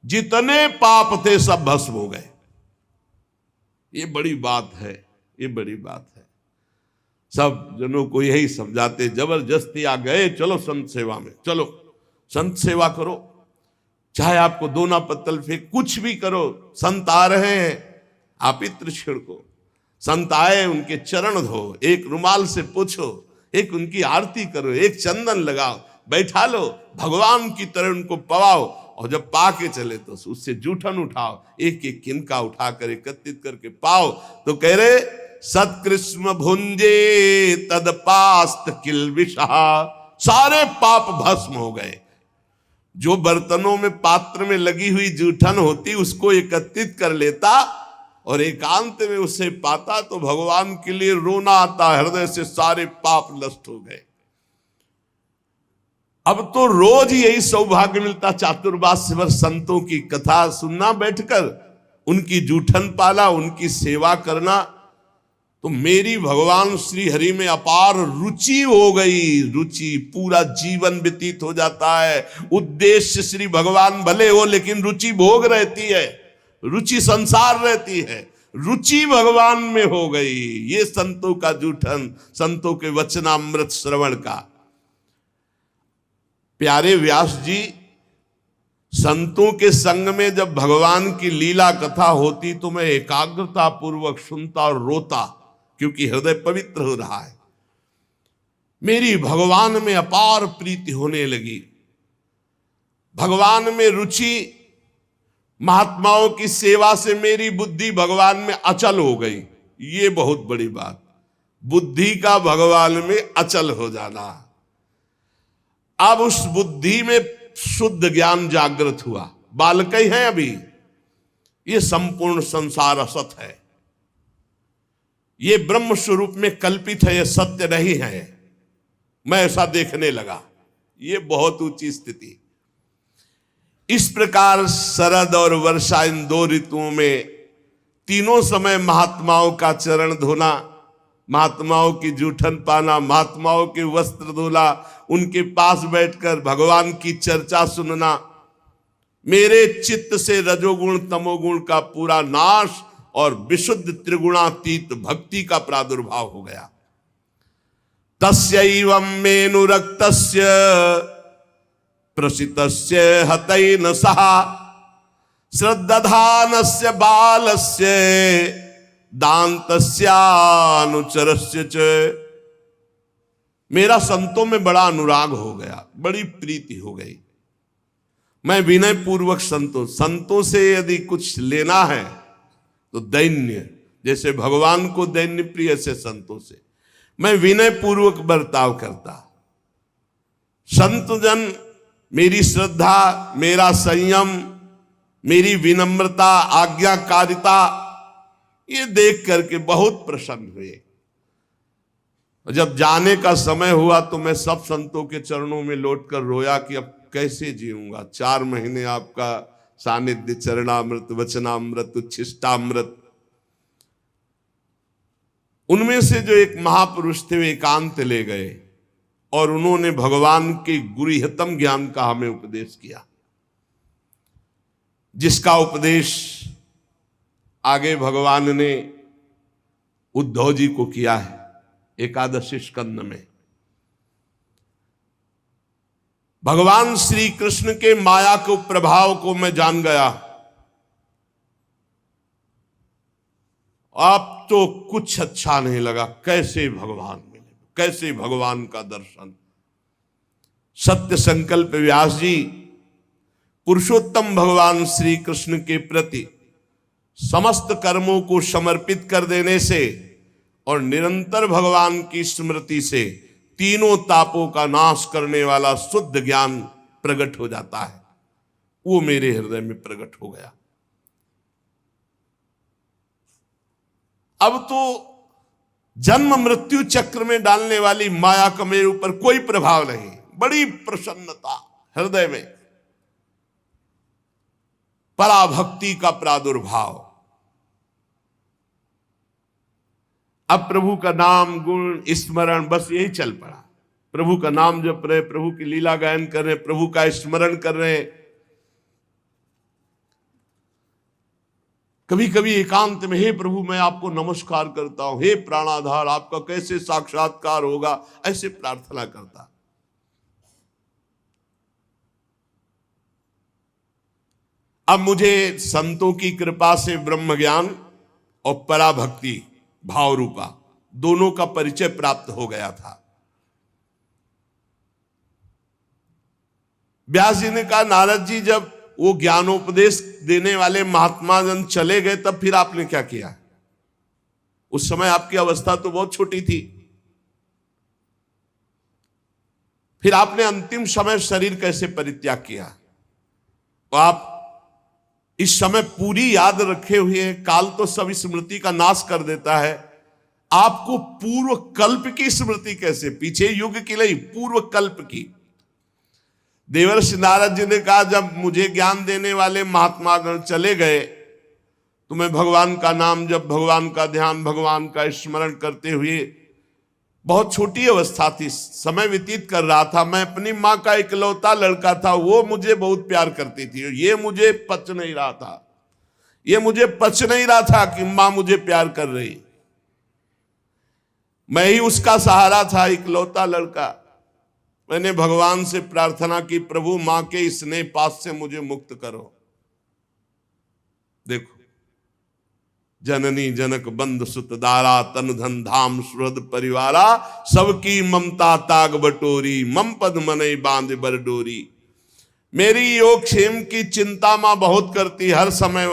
जितने पाप थे सब भस्म हो गए। ये बड़ी बात है, ये बड़ी बात है। सब जनों को यही समझाते, जबरदस्ती आ गए, चलो संत सेवा में, चलो संत सेवा करो, चाहे आपको दोना पत्तल फेंक, कुछ भी करो। संत आ रहे हैं, आप इत्र छिड़को। संत आए, उनके चरण धो, एक रुमाल से पोछो, एक उनकी आरती करो, एक चंदन लगाओ, बैठा लो, भगवान की तरह उनको पवाओ, और जब पा के चले तो उससे जूठन उठाओ, एक एक किनका उठाकर एकत्रित करके पाओ। तो कह रहे, सत्कृष्ण भुंजे तद पास्त किलविषा, सारे पाप भस्म हो गए। जो बर्तनों में, पात्र में लगी हुई जूठन होती, उसको एकत्रित कर लेता और एकांत में उसे पाता तो भगवान के लिए रोना आता, हृदय से सारे पाप नष्ट हो गए। अब तो रोज यही सौभाग्य मिलता, चातुर्मास भर संतों की कथा सुनना बैठकर, उनकी जूठन पाला, उनकी सेवा करना। तो मेरी भगवान श्री हरि में अपार रुचि हो गई। रुचि, पूरा जीवन व्यतीत हो जाता है। उद्देश्य श्री भगवान भले हो, लेकिन रुचि भोग रहती है, रुचि संसार रहती है, रुचि भगवान में हो गई। ये संतों का जूठन, संतों के वचनामृत श्रवण का। प्यारे व्यास जी, संतों के संग में जब भगवान की लीला कथा होती तो मैं एकाग्रता पूर्वक सुनता और रोता, क्योंकि हृदय पवित्र हो रहा है। मेरी भगवान में अपार प्रीति होने लगी, भगवान में रुचि, महात्माओं की सेवा से मेरी बुद्धि भगवान में अचल हो गई। ये बहुत बड़ी बात, बुद्धि का भगवान में अचल हो जाना। अब उस बुद्धि में शुद्ध ज्ञान जागृत हुआ। बालक ही है अभी, ये संपूर्ण संसार असत है, ये ब्रह्म स्वरूप में कल्पित है, ये सत्य नहीं है। मैं ऐसा देखने लगा। ये बहुत ऊंची स्थिति। इस प्रकार शरद और वर्षा, इन दो ऋतुओं में तीनों समय महात्माओं का चरण धोना, महात्माओं की जूठन पाना, महात्माओं के वस्त्र धोना, उनके पास बैठकर भगवान की चर्चा सुनना, मेरे चित्त से रजोगुण तमोगुण का पूरा नाश और विशुद्ध त्रिगुणातीत भक्ति का प्रादुर्भाव हो गया। तस्यैवं मेनुरक्तस्य प्रसितस्य हतैन सह श्रद्धानस्य बालस्य दान्तस्यानुचरस्य च। मेरा संतों में बड़ा अनुराग हो गया, बड़ी प्रीति हो गई। मैं विनय पूर्वक संतों से यदि कुछ लेना है तो दैन्य, जैसे भगवान को दैन्य प्रिय से संतों से मैं विनय पूर्वक बर्ताव करता। संत जन मेरी श्रद्धा, मेरा संयम, मेरी विनम्रता, आज्ञाकारिता, ये देख करके बहुत प्रसन्न हुए। जब जाने का समय हुआ तो मैं सब संतों के चरणों में लौटकर रोया कि अब कैसे जीऊंगा। 4 महीने आपका सानिध्य, चरणामृत, वचनामृत, उच्छिष्टामृत। उनमें से जो एक महापुरुष थे वे एकांत ले गए और उन्होंने भगवान के गुरुहितम ज्ञान का हमें उपदेश किया, जिसका उपदेश आगे भगवान ने उद्धव जी को किया है 11 स्कंद में। भगवान श्री कृष्ण के माया के प्रभाव को मैं जान गया। अब तो कुछ अच्छा नहीं लगा। कैसे भगवान मिले, कैसे भगवान का दर्शन। सत्य संकल्प व्यास जी पुरुषोत्तम भगवान श्री कृष्ण के प्रति समस्त कर्मों को समर्पित कर देने से और निरंतर भगवान की स्मृति से तीनों तापों का नाश करने वाला शुद्ध ज्ञान प्रकट हो जाता है। वो मेरे हृदय में प्रकट हो गया। अब तो जन्म मृत्यु चक्र में डालने वाली माया का मेरे ऊपर कोई प्रभाव नहीं। बड़ी प्रसन्नता हृदय में, पराभक्ति का प्रादुर्भाव। अब प्रभु का नाम, गुण, स्मरण, बस यही चल पड़ा। प्रभु का नाम जप रहे, प्रभु की लीला गायन कर रहे, प्रभु का स्मरण कर रहे। कभी कभी एकांत में, हे प्रभु मैं आपको नमस्कार करता हूं, हे प्राणाधार आपका कैसे साक्षात्कार होगा, ऐसे प्रार्थना करता। अब मुझे संतों की कृपा से ब्रह्म ज्ञान और पराभक्ति भाव रूपा दोनों का परिचय प्राप्त हो गया था। व्यास जी ने कहा, नारद जी जब वो ज्ञानोपदेश देने वाले महात्मा जन चले गए तब फिर आपने क्या किया? उस समय आपकी अवस्था तो बहुत छोटी थी। फिर आपने अंतिम समय शरीर कैसे परित्याग किया? तो आप इस समय पूरी याद रखे हुए हैं। काल तो सब स्मृति का नाश कर देता है। आपको पूर्व कल्प की स्मृति कैसे? पीछे युग की नहीं, पूर्व कल्प की। देवर्षि नारद जी ने कहा, जब मुझे ज्ञान देने वाले महात्मागण चले गए तो मैं भगवान का नाम जब, भगवान का ध्यान, भगवान का स्मरण करते हुए, बहुत छोटी अवस्था थी, समय व्यतीत कर रहा था। मैं अपनी माँ का इकलौता लड़का था, वो मुझे बहुत प्यार करती थी। ये मुझे पच नहीं रहा था, ये मुझे पच नहीं रहा था कि माँ मुझे प्यार कर रही। मैं ही उसका सहारा था, इकलौता लड़का। मैंने भगवान से प्रार्थना की, प्रभु मां के स्नेह पास से मुझे मुक्त करो। देखो, जननी जनक बंद सुत दारा, तन धन धाम सुहृद परिवारा, सबकी ममता ताग बटोरी, मम पद मनई बांध बर डोरी। मेरी योग क्षेम की चिंता मां बहुत करती, हर समय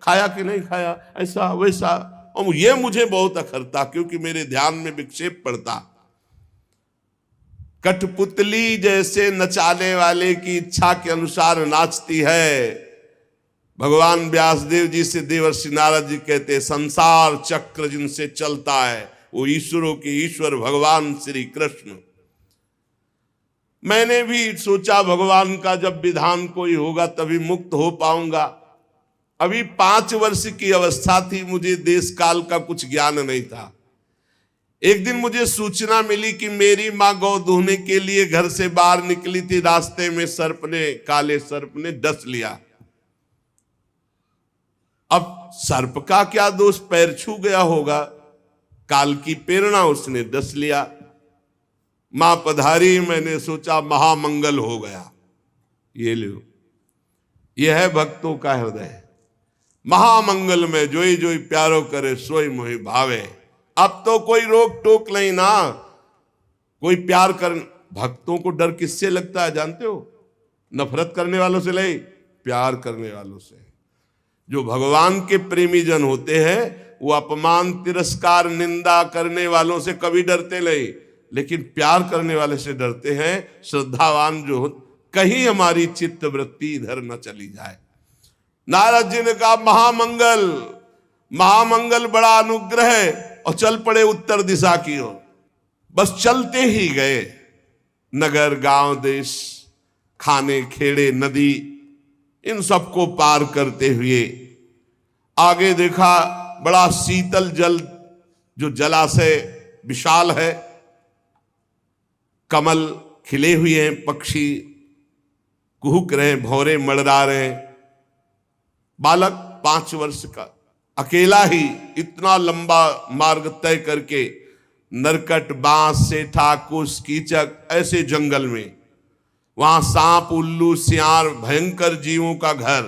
खाया कि नहीं खाया, ऐसा वैसा, और ये मुझे बहुत अखरता क्योंकि मेरे ध्यान में विक्षेप पड़ता। कठपुतली जैसे नचाने वाले की इच्छा के अनुसार नाचती है। भगवान व्यासदेव जी से देवर्षि नारद जी कहते, संसार चक्र जिनसे चलता है वो ईश्वरों के ईश्वर भगवान श्री कृष्ण। मैंने भी सोचा भगवान का जब विधान कोई होगा तभी मुक्त हो पाऊंगा। अभी 5 वर्ष की अवस्था थी, मुझे देश काल का कुछ ज्ञान नहीं था। एक दिन मुझे सूचना मिली कि मेरी माँ गौ दूहने के लिए घर से बाहर निकली थी, रास्ते में काले सर्प ने डस लिया। अब सर्प का क्या दोष, पैर छू गया होगा, काल की प्रेरणा, उसने डस लिया। मां पधारी, मैंने सोचा महामंगल हो गया। ये लो, यह है भक्तों का हृदय। महामंगल में जोई जोई प्यारो करे सोई मोहि भावे। अब तो कोई रोक टोक नहीं ना, कोई प्यार कर। भक्तों को डर किससे लगता है जानते हो? नफरत करने वालों से नहीं, प्यार करने वालों से। जो भगवान के प्रेमी जन होते हैं वो अपमान, तिरस्कार, निंदा करने वालों से कभी डरते नहीं, लेकिन प्यार करने वाले से डरते हैं। श्रद्धावान जो हो, कहीं हमारी चित्त वृत्ति इधर न चली जाए। नारद जी ने कहा महामंगल, महामंगल, बड़ा अनुग्रह है, और चल पड़े उत्तर दिशा की ओर। बस चलते ही गए, नगर, गांव, देश, खाने, खेड़े, नदी, इन सबको पार करते हुए आगे देखा बड़ा शीतल जल, जो जलाशय विशाल है, कमल खिले हुए हैं, पक्षी कुहुक रहे, भौरे मड़रा रहे। बालक 5 वर्ष का अकेला ही इतना लंबा मार्ग तय करके नरकट, बांस, सेठा, कुश, कीचक, ऐसे जंगल में, वहां सांप, उल्लू, सियार, भयंकर जीवों का घर,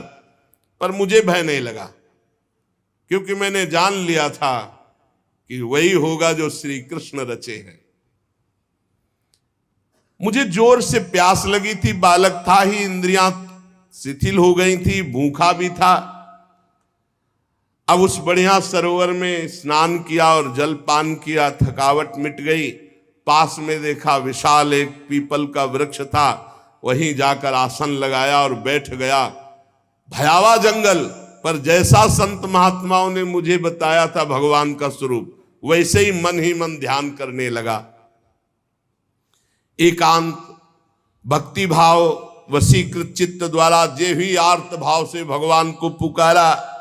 पर मुझे भय नहीं लगा, क्योंकि मैंने जान लिया था कि वही होगा जो श्री कृष्ण रचे हैं। मुझे जोर से प्यास लगी थी, बालक था ही, इंद्रियां शिथिल हो गई थी, भूखा भी था। अब उस बढ़िया सरोवर में स्नान किया और जल पान किया, थकावट मिट गई। पास में देखा विशाल एक पीपल का वृक्ष था, वहीं जाकर आसन लगाया और बैठ गया। भयावह जंगल, पर जैसा संत महात्माओं ने मुझे बताया था भगवान का स्वरूप, वैसे ही मन ध्यान करने लगा। एकांत भक्ति भाव वशीकृत चित्त द्वारा जे भी आर्त भाव से भगवान को पुकारा,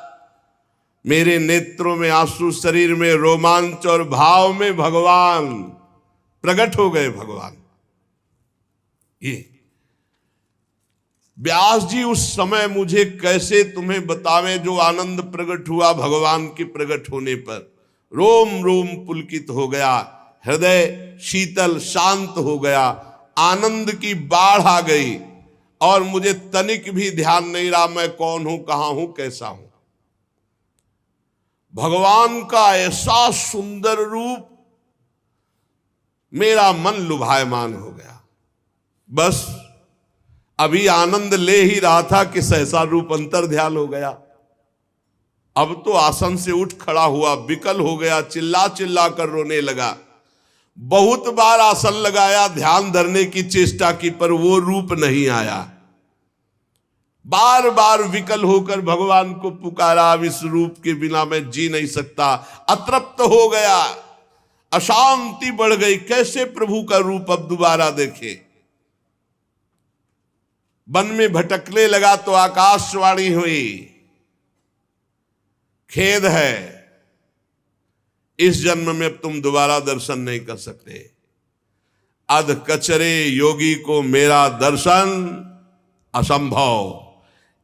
मेरे नेत्रों में आंसू, शरीर में रोमांच और भाव में भगवान प्रकट हो गए। भगवान ये व्यास जी उस समय, मुझे कैसे तुम्हें बतावें जो आनंद प्रकट हुआ भगवान के प्रकट होने पर। रोम रोम पुलकित हो गया, हृदय शीतल शांत हो गया, आनंद की बाढ़ आ गई, और मुझे तनिक भी ध्यान नहीं रहा मैं कौन हूं, कहां हूं, कैसा हूं। भगवान का ऐसा सुंदर रूप, मेरा मन लुभायमान हो गया। बस अभी आनंद ले ही रहा था कि सहसा रूप अंतर ध्यान हो गया। अब तो आसन से उठ खड़ा हुआ, विकल हो गया, चिल्ला चिल्ला कर रोने लगा। बहुत बार आसन लगाया, ध्यान धरने की चेष्टा की, पर वो रूप नहीं आया। बार बार विकल होकर भगवान को पुकारा, अब इस रूप के बिना मैं जी नहीं सकता। अतृप्त हो गया, अशांति बढ़ गई, कैसे प्रभु का रूप अब दोबारा देखे। वन में भटकने लगा तो आकाशवाणी हुई, खेद है, इस जन्म में अब तुम दोबारा दर्शन नहीं कर सकते। अध कचरे योगी को मेरा दर्शन असंभव।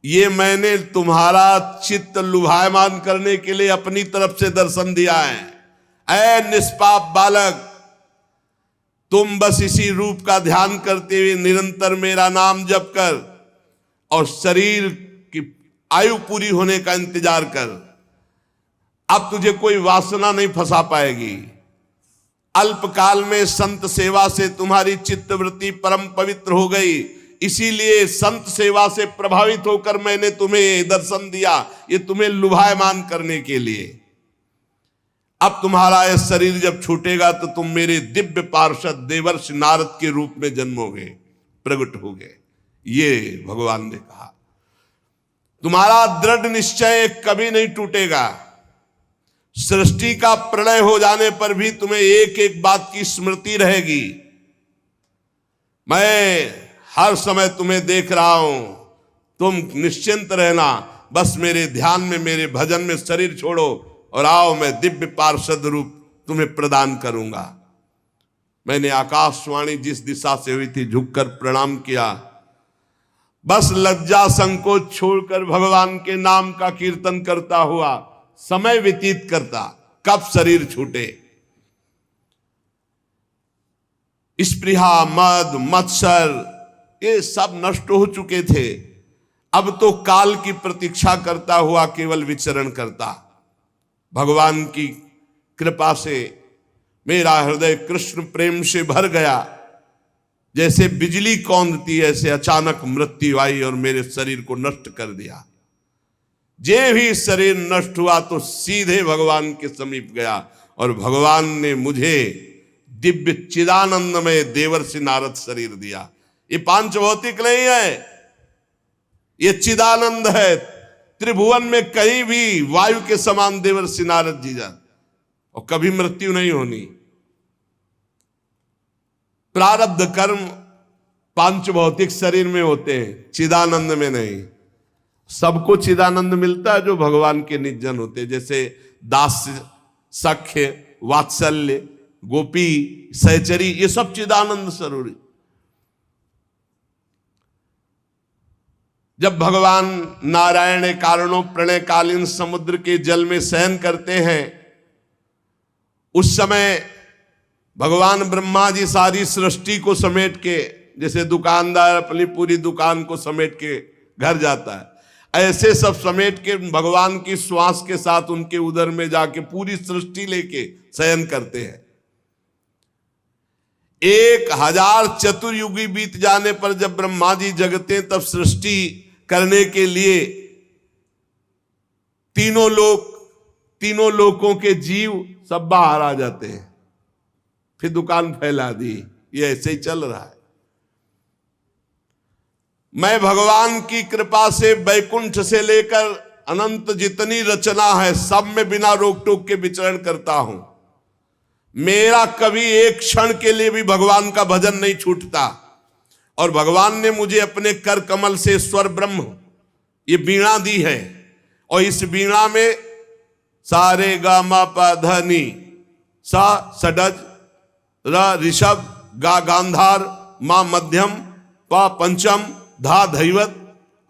ये मैंने तुम्हारा चित्त लुभायमान करने के लिए अपनी तरफ से दर्शन दिया है। ऐ निष्पाप बालक, तुम बस इसी रूप का ध्यान करते हुए निरंतर मेरा नाम जप कर और शरीर की आयु पूरी होने का इंतजार कर। अब तुझे कोई वासना नहीं फंसा पाएगी। अल्पकाल में संत सेवा से तुम्हारी चित्तवृत्ति परम पवित्र हो गई, इसीलिए संत सेवा से प्रभावित होकर मैंने तुम्हें दर्शन दिया, ये तुम्हें लुभायमान करने के लिए। अब तुम्हारा यह शरीर जब छूटेगा तो तुम मेरे दिव्य पार्षद देवर्ष नारद के रूप में जन्मोगे, प्रकट होगे। ये भगवान ने कहा। तुम्हारा दृढ़ निश्चय कभी नहीं टूटेगा। सृष्टि का प्रलय हो जाने पर भी तुम्हें एक एक बात की स्मृति रहेगी। मैं हर समय तुम्हें देख रहा हूं, तुम निश्चिंत रहना, बस मेरे ध्यान में, मेरे भजन में शरीर छोड़ो और आओ, मैं दिव्य पार्षद रूप तुम्हें प्रदान करूंगा। मैंने आकाशवाणी जिस दिशा से हुई थी झुककर प्रणाम किया। बस लज्जा संकोच छोड़कर भगवान के नाम का कीर्तन करता हुआ समय व्यतीत करता, कब शरीर छूटे। स्पृहा, मद, मत्सर ये सब नष्ट हो चुके थे। अब तो काल की प्रतीक्षा करता हुआ केवल विचरण करता। भगवान की कृपा से मेरा हृदय कृष्ण प्रेम से भर गया। जैसे बिजली कौंधती है, ऐसे अचानक मृत्यु आई और मेरे शरीर को नष्ट कर दिया। जे भी शरीर नष्ट हुआ तो सीधे भगवान के समीप गया और भगवान ने मुझे दिव्य चिदानंदमय देवर्षि नारद शरीर दिया। ये पांच भौतिक नहीं है, ये चिदानंद है। त्रिभुवन में कहीं भी वायु के समान देवर्षि नारद जी जा, और कभी मृत्यु नहीं होनी। प्रारब्ध कर्म पांच भौतिक शरीर में होते हैं, चिदानंद में नहीं। सबको चिदानंद मिलता है जो भगवान के निजन होते हैं, जैसे दास्य, सख्य, वात्सल्य, गोपी, सहचरी, ये सब चिदानंद स्वरूप। जब भगवान नारायण कारणों प्रणय कालीन समुद्र के जल में शयन करते हैं, उस समय भगवान ब्रह्मा जी सारी सृष्टि को समेट के, जैसे दुकानदार अपनी पूरी दुकान को समेट के घर जाता है, ऐसे सब समेट के भगवान की श्वास के साथ उनके उदर में जाके पूरी सृष्टि लेके शयन करते हैं। 1000 चतुर्युगी बीत जाने पर जब ब्रह्मा जी जगते, तब सृष्टि करने के लिए तीनों लोकों के जीव सब बाहर आ जाते हैं। फिर दुकान फैला दी। ये ऐसे ही चल रहा है। मैं भगवान की कृपा से बैकुंठ से लेकर अनंत जितनी रचना है सब में बिना रोक टोक के विचरण करता हूं। मेरा कभी एक क्षण के लिए भी भगवान का भजन नहीं छूटता। और भगवान ने मुझे अपने कर कमल से स्वर ब्रह्म ये वीणा दी है, और इस वीणा में सारे गा मा पा ध नी, सा सडज, र ऋषभ, गा गांधार, मा मध्यम, पा पंचम, धा धैवत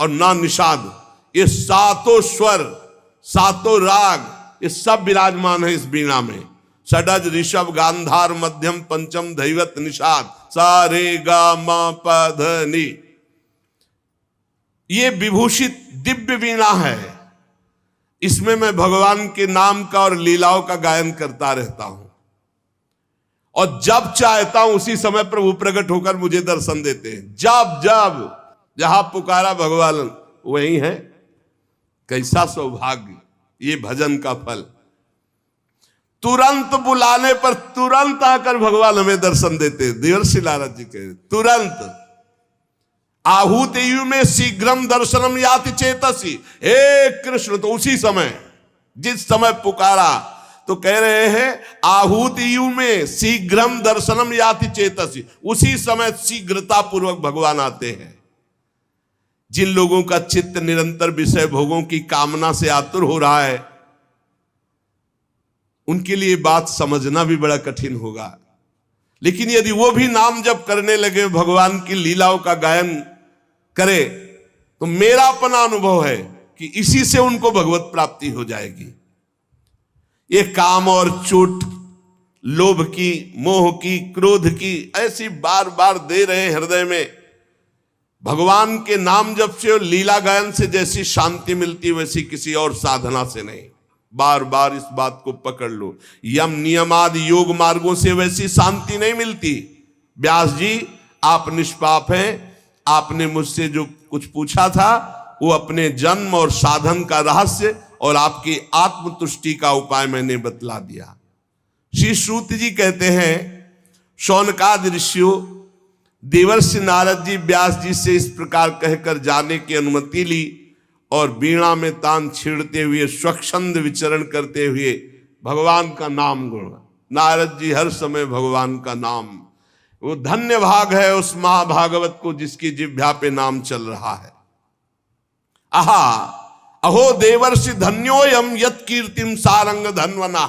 और ना निषाद, ये सातों स्वर, सातों राग, ये सब विराजमान है इस वीणा में। षडज, ऋषभ, गांधार, मध्यम, पंचम, धैवत, निषाद, सारे गा मा पा ध नी। ये विभूषित दिव्य वीणा है। इसमें मैं भगवान के नाम का और लीलाओं का गायन करता रहता हूं, और जब चाहता हूं उसी समय प्रभु प्रकट होकर मुझे दर्शन देते हैं। जब जब जहां पुकारा भगवान वहीं है। कैसा सौभाग्य ये भजन का फल। तुरंत बुलाने पर तुरंत आकर भगवान हमें दर्शन देते। देवर्षि नारद जी कह, तुरंत आहूत यु में शीघ्रम दर्शनम याति चेतसी। हे कृष्ण, तो उसी समय जिस समय पुकारा तो कह रहे हैं आहूत यु में शीघ्रम दर्शनम याति चेतसी, उसी समय शीघ्रता पूर्वक भगवान आते हैं। जिन लोगों का चित्त निरंतर विषय भोगों की कामना से आतुर हो रहा है, उनके लिए बात समझना भी बड़ा कठिन होगा। लेकिन यदि वो भी नाम जप करने लगे, भगवान की लीलाओं का गायन करे, तो मेरा अपना अनुभव है कि इसी से उनको भगवत प्राप्ति हो जाएगी। ये काम और चोट, लोभ की, मोह की, क्रोध की ऐसी बार बार दे रहे हृदय में। भगवान के नाम जप से और लीला गायन से जैसी शांति मिलती है, वैसी किसी और साधना से नहीं। बार बार इस बात को पकड़ लो। यम नियम आदि योग मार्गों से वैसी शांति नहीं मिलती। व्यास जी, आप निष्पाप हैं। आपने मुझसे जो कुछ पूछा था वो अपने जन्म और साधन का रहस्य और आपकी आत्मतुष्टि का उपाय मैंने बतला दिया। श्री सूत जी कहते हैं, शौनकादि ऋषियों, देवर्षि नारद जी व्यास जी से इस प्रकार कहकर जाने की अनुमति ली और वीणा में तान छेड़ते हुए स्वच्छंद विचरण करते हुए भगवान का नाम गुण। नारद जी हर समय भगवान का नाम, वो धन्य भाग है उस महाभागवत को जिसकी जिह्वा पे नाम चल रहा है। आहा अहो देवर्षि धन्योयम यत कीर्तिम सारंग धन्वना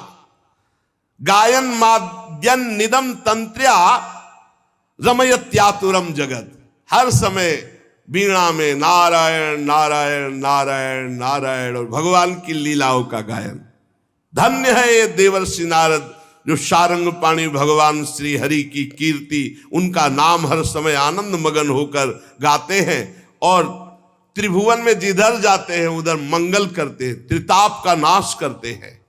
गायन माद्यन निदम तंत्र्या रमयत्यातुरम जगत। हर समय वीणा में नारायण नारायण नारायण नारायण और भगवान की लीलाओं का गायन। धन्य है ये देवर्षि नारद जो सारंग पाणी भगवान श्री हरि की कीर्ति, उनका नाम हर समय आनंद मगन होकर गाते हैं और त्रिभुवन में जिधर जाते हैं उधर मंगल करते हैं, त्रिताप का नाश करते हैं।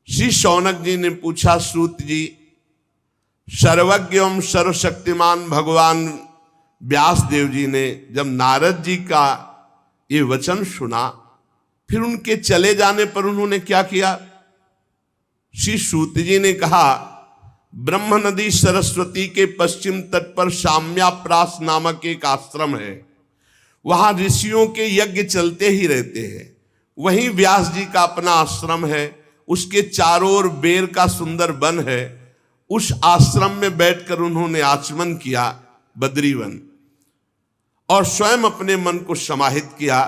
श्री शौनक जी ने पूछा, सूत जी सर्वज्ञ एवं सर्वशक्तिमान भगवान व्यास देव जी ने जब नारद जी का ये वचन सुना, फिर उनके चले जाने पर उन्होंने क्या किया? श्री सूत जी ने कहा, ब्रह्म नदी सरस्वती के पश्चिम तट पर शाम्याप्रास नामक एक आश्रम है, वहां ऋषियों के यज्ञ चलते ही रहते हैं। वहीं व्यास जी का अपना आश्रम है, उसके चारों ओर बेर का सुंदर वन है। उस आश्रम में बैठकर उन्होंने आचमन किया बद्रीवन और स्वयं अपने मन को समाहित किया।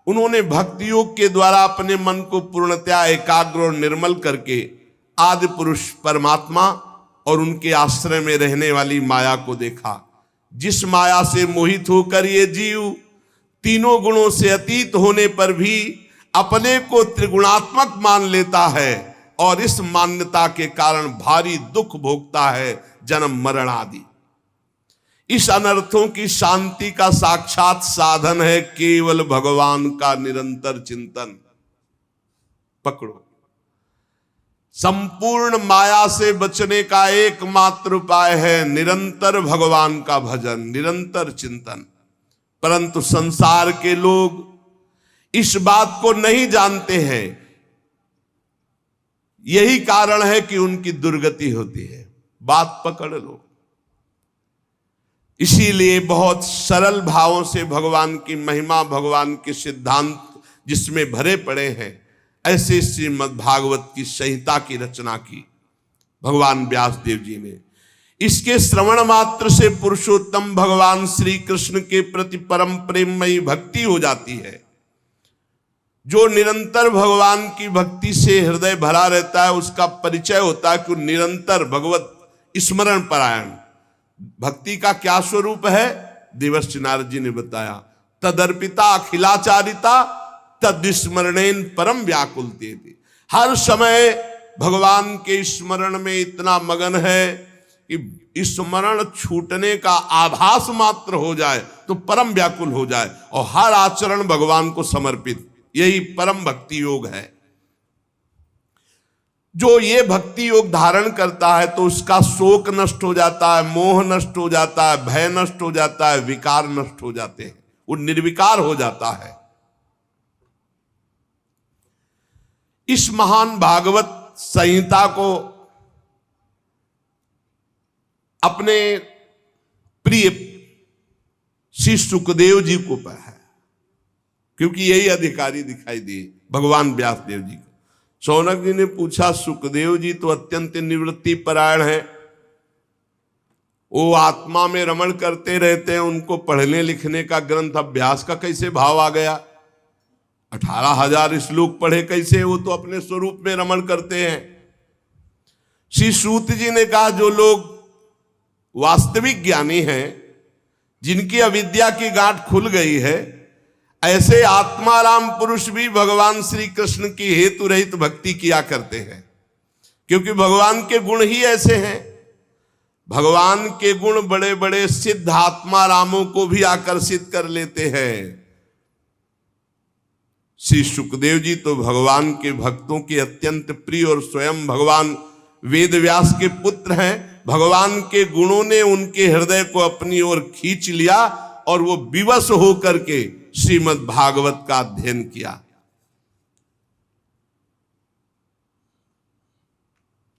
उन्होंने भक्ति योग के द्वारा अपने मन को पूर्णतया एकाग्र और निर्मल करके आदि पुरुष परमात्मा और उनके आश्रय में रहने वाली माया को देखा, जिस माया से मोहित होकर ये जीव तीनों गुणों से अतीत होने पर भी अपने को त्रिगुणात्मक मान लेता है और इस मान्यता के कारण भारी दुख भोगता है, जन्म मरण आदि। इस अनर्थों की शांति का साक्षात साधन है केवल भगवान का निरंतर चिंतन। पकड़ो, संपूर्ण माया से बचने का एकमात्र उपाय है निरंतर भगवान का भजन, निरंतर चिंतन। परंतु संसार के लोग इस बात को नहीं जानते हैं, यही कारण है कि उनकी दुर्गति होती है। बात पकड़ लो। इसीलिए बहुत सरल भावों से भगवान की महिमा, भगवान के सिद्धांत जिसमें भरे पड़े हैं, ऐसे श्रीमद् भागवत की संहिता की रचना की भगवान व्यास देव जी ने। इसके श्रवण मात्र से पुरुषोत्तम भगवान श्री कृष्ण के प्रति परम प्रेममयी भक्ति हो जाती है। जो निरंतर भगवान की भक्ति से हृदय भरा रहता है, उसका परिचय होता है कि निरंतर भगवत स्मरण परायण। भक्ति का क्या स्वरूप है? देवर्षि नारद जी ने बताया, तदर्पिता अखिलाचारिता तद्स्मरणेन परम व्याकुलते। हर समय भगवान के स्मरण में इतना मगन है कि स्मरण छूटने का आभास मात्र हो जाए तो परम व्याकुल हो जाए और हर आचरण भगवान को समर्पित। यही परम भक्ति योग है। जो ये भक्ति योग धारण करता है तो उसका शोक नष्ट हो जाता है, मोह नष्ट हो जाता है, भय नष्ट हो जाता है, विकार नष्ट हो जाते हैं, वो निर्विकार हो जाता है। इस महान भागवत संहिता को अपने प्रिय श्री सुखदेव जी को पढ़ा, क्योंकि यही अधिकारी दिखाई दिए भगवान व्यास देव जी को। शौनक जी ने पूछा, सुखदेव जी तो अत्यंत निवृत्ति परायण है, वो आत्मा में रमण करते रहते हैं, उनको पढ़ने लिखने का ग्रंथ अभ्यास का कैसे भाव आ गया? 18,000 श्लोक पढ़े कैसे? वो तो अपने स्वरूप में रमण करते हैं। श्री सूत जी ने कहा, जो लोग वास्तविक ज्ञानी हैं, जिनकी अविद्या की गांठ खुल गई है, ऐसे आत्माराम पुरुष भी भगवान श्री कृष्ण की हेतु रहित भक्ति किया करते हैं, क्योंकि भगवान के गुण ही ऐसे हैं। भगवान के गुण बड़े बड़े सिद्ध आत्मारामों को भी आकर्षित कर लेते हैं। श्री सुखदेव जी तो भगवान के भक्तों के अत्यंत प्रिय और स्वयं भगवान वेद व्यास के पुत्र हैं। भगवान के गुणों ने उनके हृदय को अपनी ओर खींच लिया और वो विवश होकर के श्रीमद् भागवत का अध्ययन किया।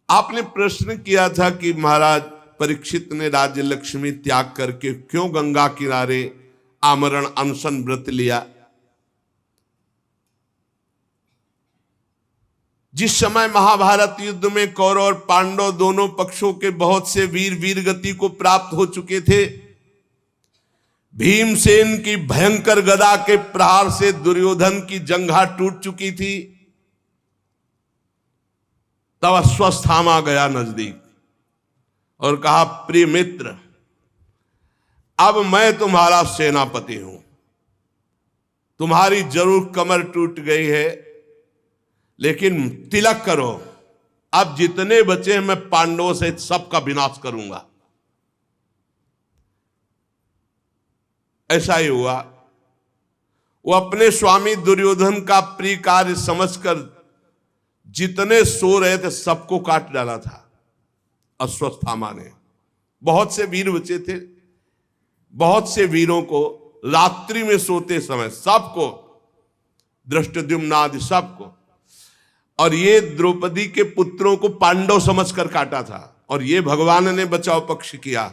आपने प्रश्न किया था कि महाराज परीक्षित ने राज्य लक्ष्मी त्याग करके क्यों गंगा किनारे आमरण अनशन व्रत लिया? जिस समय महाभारत युद्ध में कौरव और पांडव दोनों पक्षों के बहुत से वीर वीर गति को प्राप्त हो चुके थे, भीमसेन की भयंकर गदा के प्रहार से दुर्योधन की जंघा टूट चुकी थी, तब अश्वत्थामा गया नजदीक और कहा, प्रिय मित्र, अब मैं तुम्हारा सेनापति हूं, तुम्हारी जरूर कमर टूट गई है, लेकिन तिलक करो, अब जितने बचे मैं पांडवों से सबका विनाश करूंगा। ऐसा ही हुआ। वो अपने स्वामी दुर्योधन का प्रिय कार्य समझकर जितने सो रहे थे सबको काट डाला था अश्वत्थामा ने। बहुत से वीर बचे थे, बहुत से वीरों को रात्रि में सोते समय सबको, धृष्टद्युम्न आदि सबको, और ये द्रौपदी के पुत्रों को पांडव समझकर काटा था। और ये भगवान ने बचाव पक्ष किया,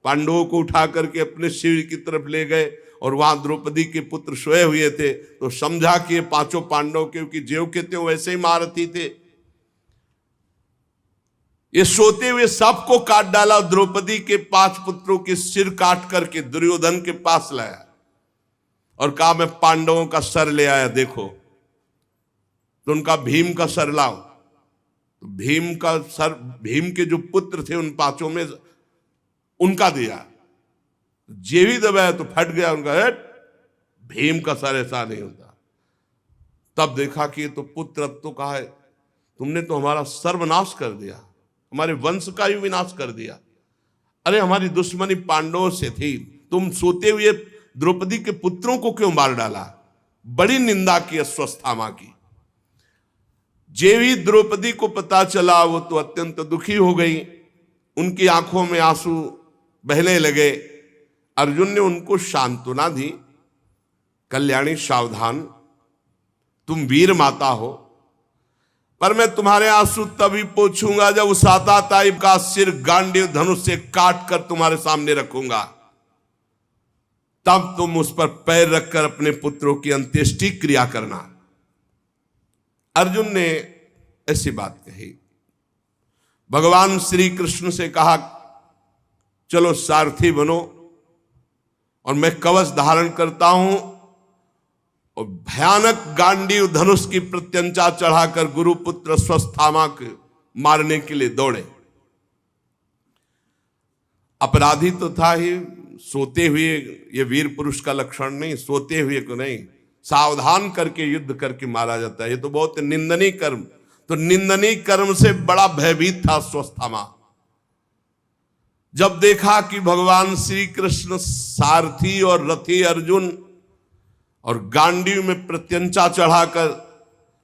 पांडवों को उठा करके अपने शिविर की तरफ ले गए और वहां द्रौपदी के पुत्र सोए हुए थे, तो समझा कि ये पांचों पांडव, क्योंकि ज्यों के त्यों वैसे ही महारथी थे, ये सोते हुए सबको काट डाला। द्रौपदी के 5 पुत्रों के सिर काट करके दुर्योधन के पास लाया और कहा, मैं पांडवों का सर ले आया, देखो। तो उनका भीम का सर लाओ। तो भीम का सर, भीम के जो पुत्र थे उन 5 में उनका दिया, जे भी दबाया तो फट गया उनका। भीम का सर ऐसा नहीं होता। तब देखा कि ये तो पुत्र, अब तो कहा है, तुमने तो हमारा सर्वनाश कर दिया, हमारे वंश का ही विनाश कर दिया। अरे हमारी दुश्मनी पांडवों से थी, तुम सोते हुए द्रौपदी के पुत्रों को क्यों मार डाला? बड़ी निंदा की अश्वत्थामा की। जे भी द्रौपदी को पता चला वो तो अत्यंत दुखी हो गई, उनकी आंखों में आंसू बहने लगे। अर्जुन ने उनको सांत्वना दी, कल्याणी सावधान, तुम वीर माता हो, पर मैं तुम्हारे आंसू तभी पोंछूंगा जब उस आताताई का सिर गांडीव धनुष से काट कर तुम्हारे सामने रखूंगा, तब तुम उस पर पैर रखकर अपने पुत्रों की अंत्येष्टि क्रिया करना। अर्जुन ने ऐसी बात कही। भगवान श्री कृष्ण से कहा, चलो सारथी बनो और मैं कवच धारण करता हूं, और भयानक गांडीव धनुष की प्रत्यंचा चढ़ाकर गुरुपुत्र अश्वत्थामा को मारने के लिए दौड़े। अपराधी तो था ही, सोते हुए, ये वीर पुरुष का लक्षण नहीं, सोते हुए को नहीं, सावधान करके युद्ध करके मारा जाता है। ये तो बहुत निंदनीय कर्म। तो निंदनीय कर्म से बड़ा भयभीत था अश्वत्थामा। जब देखा कि भगवान श्री कृष्ण सारथी और रथी अर्जुन और गांडीव में प्रत्यंचा चढ़ाकर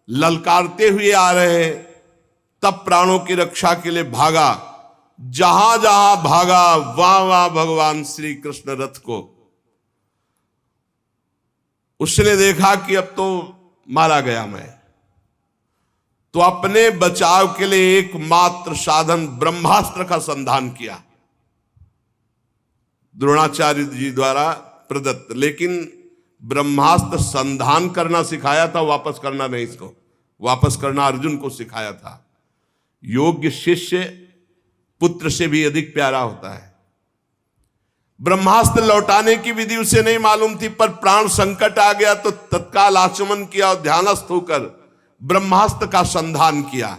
ललकारते हुए आ रहे हैं, तब प्राणों की रक्षा के लिए भागा। जहां जहां भागा वहां वहां भगवान श्री कृष्ण रथ को, उसने देखा कि अब तो मारा गया मैं, तो अपने बचाव के लिए एकमात्र साधन ब्रह्मास्त्र का संधान किया, द्रोणाचार्य जी द्वारा प्रदत्त। लेकिन ब्रह्मास्त्र संधान करना सिखाया था, वापस करना नहीं। इसको वापस करना अर्जुन को सिखाया था। योग्य शिष्य पुत्र से भी अधिक प्यारा होता है। ब्रह्मास्त्र लौटाने की विधि उसे नहीं मालूम थी, पर प्राण संकट आ गया तो तत्काल आचमन किया और ध्यानस्थ होकर ब्रह्मास्त्र का संधान किया।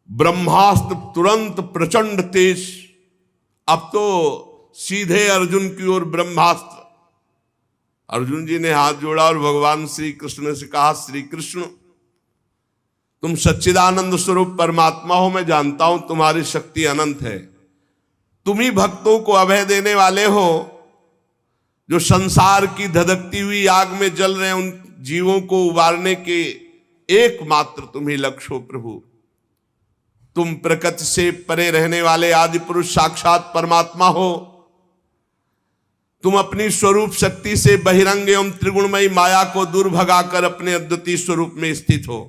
ब्रह्मास्त्र तुरंत प्रचंड तेज, अब तो सीधे अर्जुन की ओर ब्रह्मास्त्र। अर्जुन जी ने हाथ जोड़ा और भगवान श्री कृष्ण से कहा, श्री कृष्ण, तुम सच्चिदानंद स्वरूप परमात्मा हो, मैं जानता हूं तुम्हारी शक्ति अनंत है, तुम ही भक्तों को अभय देने वाले हो, जो संसार की धधकती हुई आग में जल रहे उन जीवों को उबारने के एकमात्र तुम ही लक्ष्य हो प्रभु। तुम प्रकृति से परे रहने वाले आदि पुरुष साक्षात परमात्मा हो। तुम अपनी स्वरूप शक्ति से बहिरंग एवं त्रिगुणमयी माया को दूर भगाकर अपने अद्वितीय स्वरूप में स्थित हो।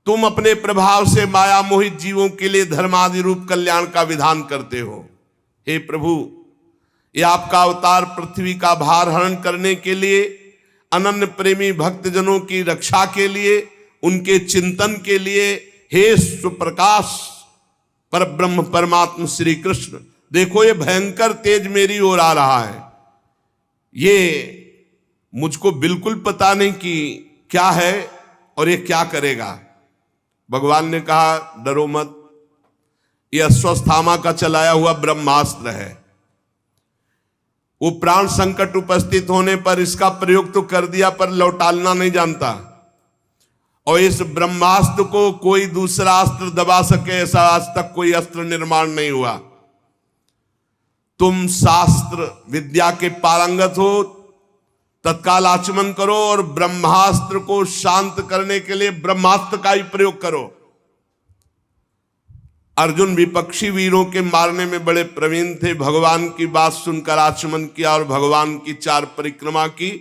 तुम अपने प्रभाव से माया मोहित जीवों के लिए धर्मादि रूप कल्याण का विधान करते हो। हे प्रभु, ये आपका अवतार पृथ्वी का भार हरण करने के लिए अनन्य प्रेमी भक्तजनों की रक्षा के लिए, उनके चिंतन के लिए, हे सुप्रकाश पर ब्रह्म परमात्मा श्री कृष्ण, देखो ये भयंकर तेज मेरी ओर आ रहा है, ये मुझको बिल्कुल पता नहीं कि क्या है और ये क्या करेगा। भगवान ने कहा डरो मत, ये अश्वत्थामा का चलाया हुआ ब्रह्मास्त्र है। वो प्राण संकट उपस्थित होने पर इसका प्रयोग तो कर दिया पर लौटालना नहीं जानता, और इस ब्रह्मास्त्र को कोई दूसरा अस्त्र दबा सके ऐसा आज तक कोई अस्त्र निर्माण नहीं हुआ। तुम शास्त्र विद्या के पारंगत हो, तत्काल आचमन करो और ब्रह्मास्त्र को शांत करने के लिए ब्रह्मास्त्र का ही प्रयोग करो। अर्जुन विपक्षी वीरों के मारने में बड़े प्रवीण थे। भगवान की बात सुनकर आचमन किया और भगवान की 4 परिक्रमा की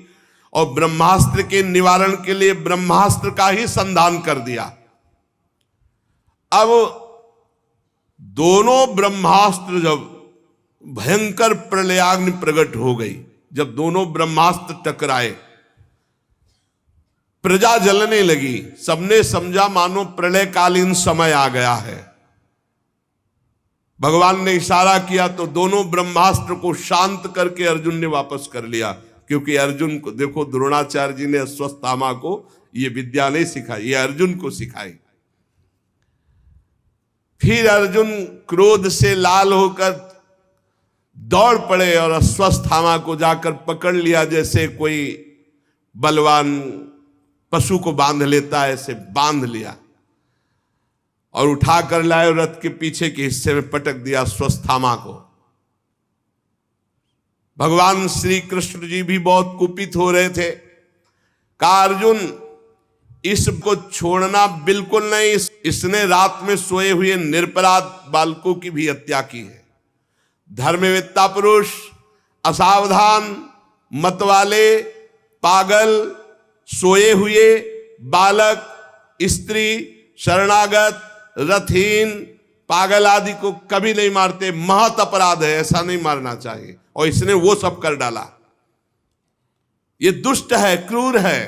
और ब्रह्मास्त्र के निवारण के लिए ब्रह्मास्त्र का ही संधान कर दिया। अब दोनों ब्रह्मास्त्र जब भयंकर प्रलयाग्नि प्रकट हो गई, जब दोनों ब्रह्मास्त्र टकराए, प्रजा जलने लगी। सबने समझा मानो प्रलयकालीन समय आ गया है। भगवान ने इशारा किया तो दोनों ब्रह्मास्त्र को शांत करके अर्जुन ने वापस कर लिया, क्योंकि अर्जुन को देखो, द्रोणाचार्य जी ने अश्वत्थामा को ये विद्या नहीं सिखाई, ये अर्जुन को सिखाई। फिर अर्जुन क्रोध से लाल होकर दौड़ पड़े और अश्वत्थामा को जाकर पकड़ लिया, जैसे कोई बलवान पशु को बांध लेता है, ऐसे बांध लिया और उठा कर लाए और रथ के पीछे के हिस्से में पटक दिया अश्वत्थामा को। भगवान श्री कृष्ण जी भी बहुत कुपित हो रहे थे। कहा अर्जुन इसको छोड़ना बिल्कुल नहीं, इसने रात में सोए हुए निरपराध बालकों की भी हत्या की है। धर्मवेत्ता पुरुष, असावधान, मतवाले, पागल, सोए हुए बालक, स्त्री, शरणागत, रथहीन, पागल आदि को कभी नहीं मारते। महत अपराध है, ऐसा नहीं मारना चाहिए, और इसने वो सब कर डाला। ये दुष्ट है, क्रूर है,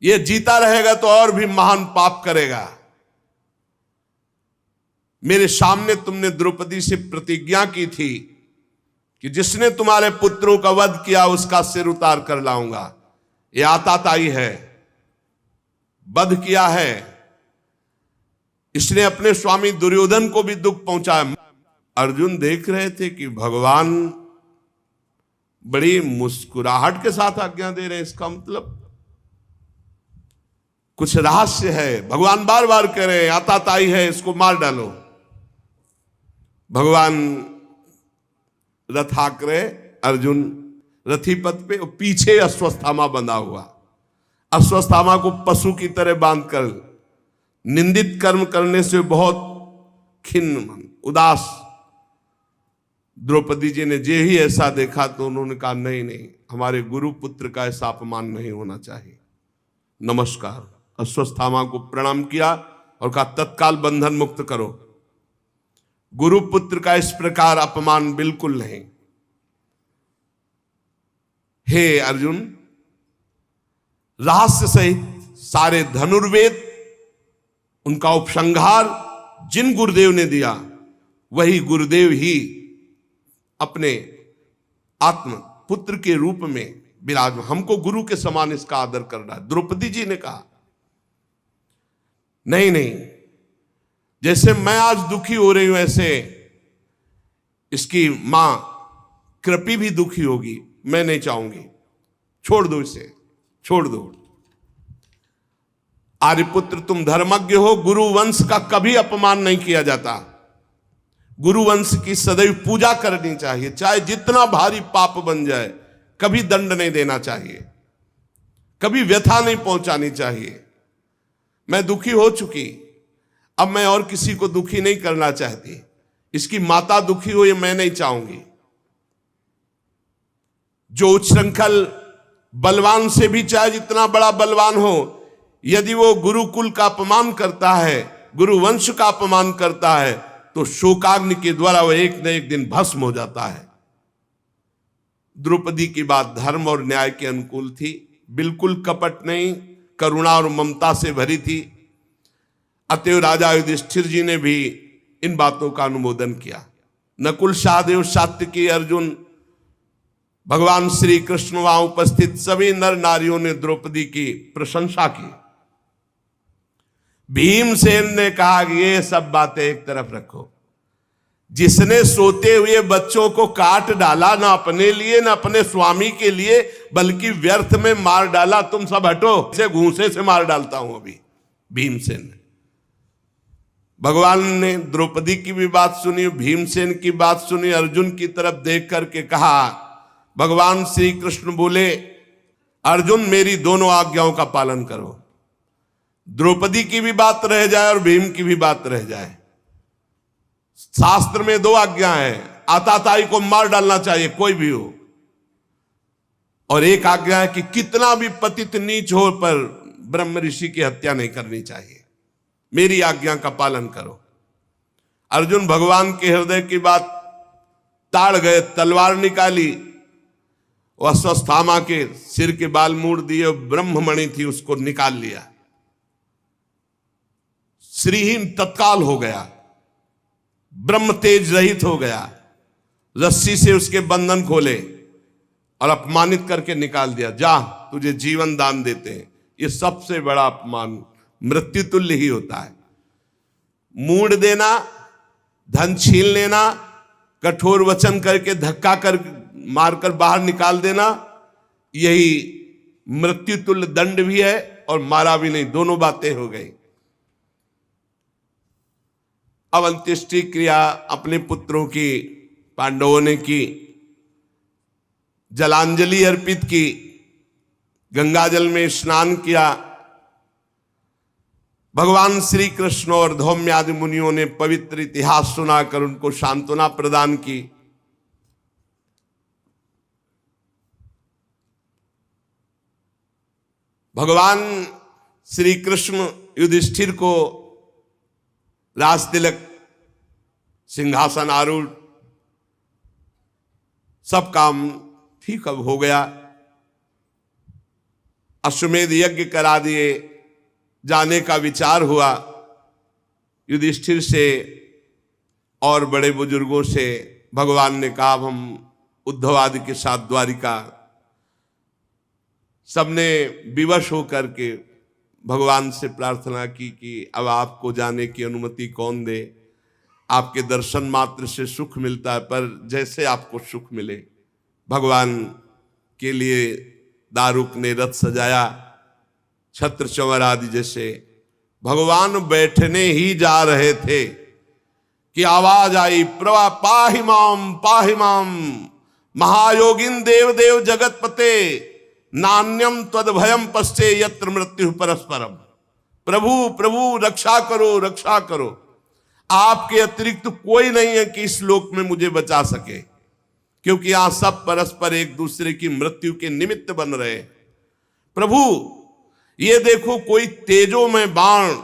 ये जीता रहेगा तो और भी महान पाप करेगा। मेरे सामने तुमने द्रौपदी से प्रतिज्ञा की थी कि जिसने तुम्हारे पुत्रों का वध किया उसका सिर उतार कर लाऊंगा। ये आताताई है, वध किया है, इसने अपने स्वामी दुर्योधन को भी दुख पहुंचाया। अर्जुन देख रहे थे कि भगवान बड़ी मुस्कुराहट के साथ आज्ञा दे रहे हैं, इसका मतलब कुछ रहस्य है। भगवान बार बार कह रहे हैं आताताई है, इसको मार डालो। भगवान रथ हाँक रहे, अर्जुन रथी पथ पे, पीछे अश्वत्थामा बंधा हुआ। अश्वत्थामा को पशु की तरह बांधकर निंदित कर्म करने से बहुत खिन्न, उदास द्रौपदी जी ने जे ही ऐसा देखा तो उन्होंने कहा नहीं नहीं, हमारे गुरु पुत्र का ऐसा अपमान नहीं होना चाहिए। नमस्कार, अश्वत्थामा को प्रणाम किया और कहा तत्काल बंधन मुक्त करो। गुरु पुत्र का इस प्रकार अपमान बिल्कुल नहीं। हे अर्जुन, रहस्य सहित सारे धनुर्वेद, उनका उपसंहार जिन गुरुदेव ने दिया वही गुरुदेव ही अपने आत्म पुत्र के रूप में विराजमान, हमको गुरु के समान इसका आदर कर रहा है। द्रौपदी जी ने कहा नहीं नहीं, जैसे मैं आज दुखी हो रही हूं ऐसे इसकी मां कृपी भी दुखी होगी। मैं नहीं चाहूंगी, छोड़ दो इसे, छोड़ दो। आर्यपुत्र तुम धर्मज्ञ हो, गुरु वंश का कभी अपमान नहीं किया जाता। गुरु वंश की सदैव पूजा करनी चाहिए, चाहे जितना भारी पाप बन जाए, कभी दंड नहीं देना चाहिए, कभी व्यथा नहीं पहुंचानी चाहिए। मैं दुखी हो चुकी, अब मैं और किसी को दुखी नहीं करना चाहती। इसकी माता दुखी हो ये मैं नहीं चाहूंगी। जो उच्छृंखल बलवान से भी, चाहे जितना बड़ा बलवान हो, यदि वो गुरुकुल का अपमान करता है, गुरु वंश का अपमान करता है, तो शोकाग्नि के द्वारा वो एक न एक दिन भस्म हो जाता है। द्रौपदी की बात धर्म और न्याय के अनुकूल थी, बिल्कुल कपट नहीं, करुणा और ममता से भरी थी। अतएव राजा युधिष्ठिर जी ने भी इन बातों का अनुमोदन किया। नकुल, सहदेव, सात्यकी, अर्जुन, भगवान श्री कृष्ण, वहां उपस्थित सभी नर नारियों ने द्रौपदी की प्रशंसा की। भीमसेन ने कहा कि ये सब बातें एक तरफ रखो, जिसने सोते हुए बच्चों को काट डाला, ना अपने लिए ना अपने स्वामी के लिए, बल्कि व्यर्थ में मार डाला, तुम सब हटो, इसे घूंसे से मार डालता हूं अभी। भीमसेन ने, भगवान ने द्रौपदी की भी बात सुनी, भीमसेन की बात सुनी। अर्जुन की तरफ देख करके कहा, भगवान श्री कृष्ण बोले, अर्जुन मेरी दोनों आज्ञाओं का पालन करो। द्रौपदी की भी बात रह जाए और भीम की भी बात रह जाए। शास्त्र में 2 आज्ञा है, आताताई को मार डालना चाहिए कोई भी हो, और एक आज्ञा है कि कितना भी पतित नीच हो पर ब्रह्म ऋषि की हत्या नहीं करनी चाहिए। मेरी आज्ञा का पालन करो। अर्जुन भगवान के हृदय की बात ताड़ गए, तलवार निकाली, अश्वत्थामा के सिर के बाल मूड़ दिए, ब्रह्ममणि थी उसको निकाल लिया। श्रीहीन तत्काल हो गया, ब्रह्म तेज रहित हो गया। रस्सी से उसके बंधन खोले और अपमानित करके निकाल दिया। जा, तुझे जीवन दान देते हैं। ये सबसे बड़ा अपमान मृत्यु तुल्य ही होता है। मूड देना, धन छीन लेना, कठोर वचन करके धक्का कर मारकर बाहर निकाल देना, यही मृत्यु तुल्य दंड भी है और मारा भी नहीं, दोनों बातें हो गई। अब अंत्येष्टि क्रिया अपने पुत्रों की पांडवों ने की, जलांजलि अर्पित की, गंगाजल में स्नान किया। भगवान श्री कृष्ण और धौम्य आदि मुनियों ने पवित्र इतिहास सुनाकर उनको सांत्वना प्रदान की। भगवान श्री कृष्ण युधिष्ठिर को राज तिलक, सिंहासन आरूढ़, सब काम ठीक अब हो गया। अश्वमेध यज्ञ करा दिए, जाने का विचार हुआ। युधिष्ठिर से और बड़े बुजुर्गों से भगवान ने कहा, अब हम उद्धव आदि के साथ द्वारिका। सबने विवश होकर के भगवान से प्रार्थना की कि अब आपको जाने की अनुमति कौन दे, आपके दर्शन मात्र से सुख मिलता है, पर जैसे आपको सुख मिले। भगवान के लिए दारुक ने रथ सजाया, छत्र चंवर आदि जैसे। भगवान बैठने ही जा रहे थे कि आवाज आई, प्रवा पाहि माम महायोगिन देव देव जगतपते, नान्यम त्वद भयम पश्चे यत्र मृत्यु परस्परम। प्रभु प्रभु रक्षा करो, रक्षा करो। आपके अतिरिक्त कोई नहीं है कि इस लोक में मुझे बचा सके, क्योंकि यहां सब परस्पर एक दूसरे की मृत्यु के निमित्त बन रहे। प्रभु ये देखो, कोई तेजोमय बाण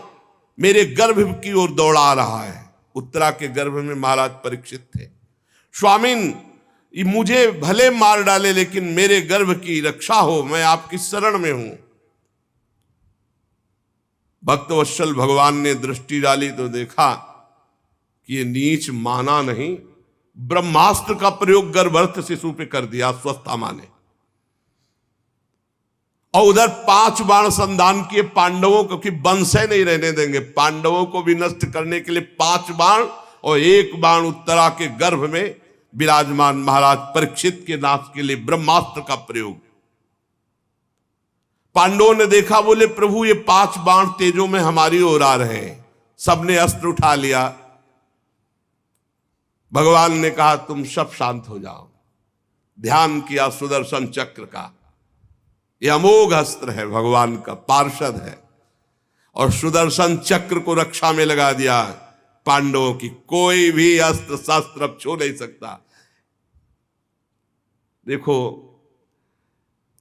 मेरे गर्भ की ओर दौड़ा रहा है। उत्तरा के गर्भ में महाराज परीक्षित थे। स्वामिन, मुझे भले मार डाले लेकिन मेरे गर्भ की रक्षा हो, मैं आपकी शरण में हूं। भक्तवत्सल भगवान ने दृष्टि डाली तो देखा कि ये नीच माना नहीं, ब्रह्मास्त्र का प्रयोग गर्भस्थ शिशु पे कर दिया अश्वत्थामा ने। और उधर 5 बाण संधान किए पांडवों को, कि वंशे नहीं रहने देंगे, पांडवों को भी नष्ट करने के लिए 5 बाण, और 1 बाण उत्तरा के गर्भ में विराजमान महाराज परीक्षित के नाश के लिए ब्रह्मास्त्र का प्रयोग। पांडवों ने देखा, बोले प्रभु ये 5 बाण तेजों में हमारी ओर आ रहे हैं। सबने अस्त्र उठा लिया। भगवान ने कहा, तुम सब शांत हो जाओ। ध्यान किया सुदर्शन चक्र का। यह अमोघ अस्त्र है, भगवान का पार्षद है, और सुदर्शन चक्र को रक्षा में लगा दिया। पांडवों की कोई भी अस्त्र शस्त्र अब छू नहीं सकता। देखो,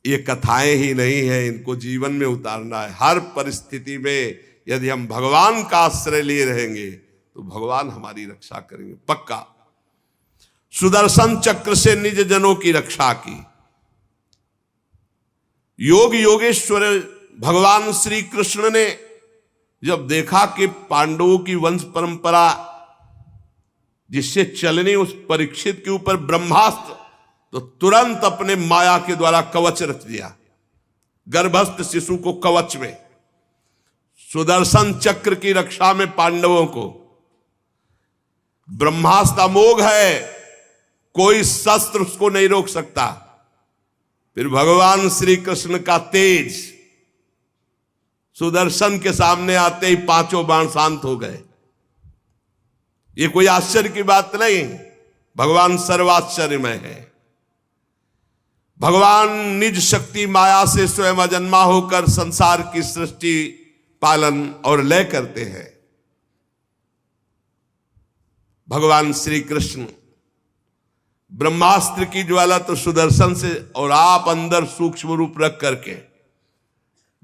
ये कथाएं ही नहीं है, इनको जीवन में उतारना है। हर परिस्थिति में यदि हम भगवान का आश्रय लिए रहेंगे तो भगवान हमारी रक्षा करेंगे, पक्का। सुदर्शन चक्र से निज जनों की रक्षा की। योग योगेश्वर भगवान श्री कृष्ण ने जब देखा कि पांडवों की वंश परंपरा जिससे चलने उस परीक्षित के ऊपर ब्रह्मास्त्र, तो तुरंत अपने माया के द्वारा कवच रच दिया, गर्भस्थ शिशु को कवच में, सुदर्शन चक्र की रक्षा में पांडवों को। ब्रह्मास्त्र अमोघ है, कोई शस्त्र उसको नहीं रोक सकता। फिर भगवान श्री कृष्ण का तेज सुदर्शन के सामने आते ही पांचों बाण शांत हो गए। ये कोई आश्चर्य की बात नहीं, भगवान सर्वाश्चर्यमय है। भगवान निज शक्ति माया से स्वयं अजन्मा होकर संसार की सृष्टि, पालन और लय करते हैं। भगवान श्री कृष्ण ब्रह्मास्त्र की ज्वाला तो सुदर्शन से, और आप अंदर सूक्ष्म रूप रख करके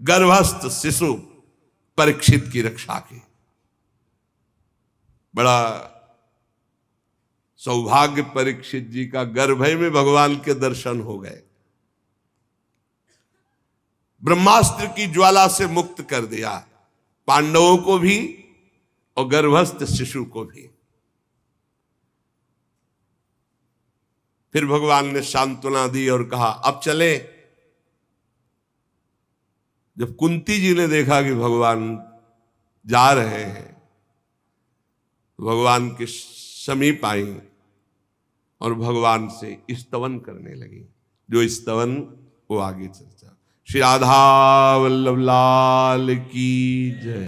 गर्भस्थ शिशु परीक्षित की रक्षा की। बड़ा सौभाग्य परीक्षित जी का, गर्भ में भगवान के दर्शन हो गए। ब्रह्मास्त्र की ज्वाला से मुक्त कर दिया पांडवों को भी और गर्भस्थ शिशु को भी। फिर भगवान ने सांत्वना दी और कहा अब चले। जब कुंती जी ने देखा कि भगवान जा रहे हैं, भगवान के समीप आई और भगवान से स्तवन करने लगी। जो स्तवन वो आगे चर्चा। श्री राधा वल्लभ लाल की जय।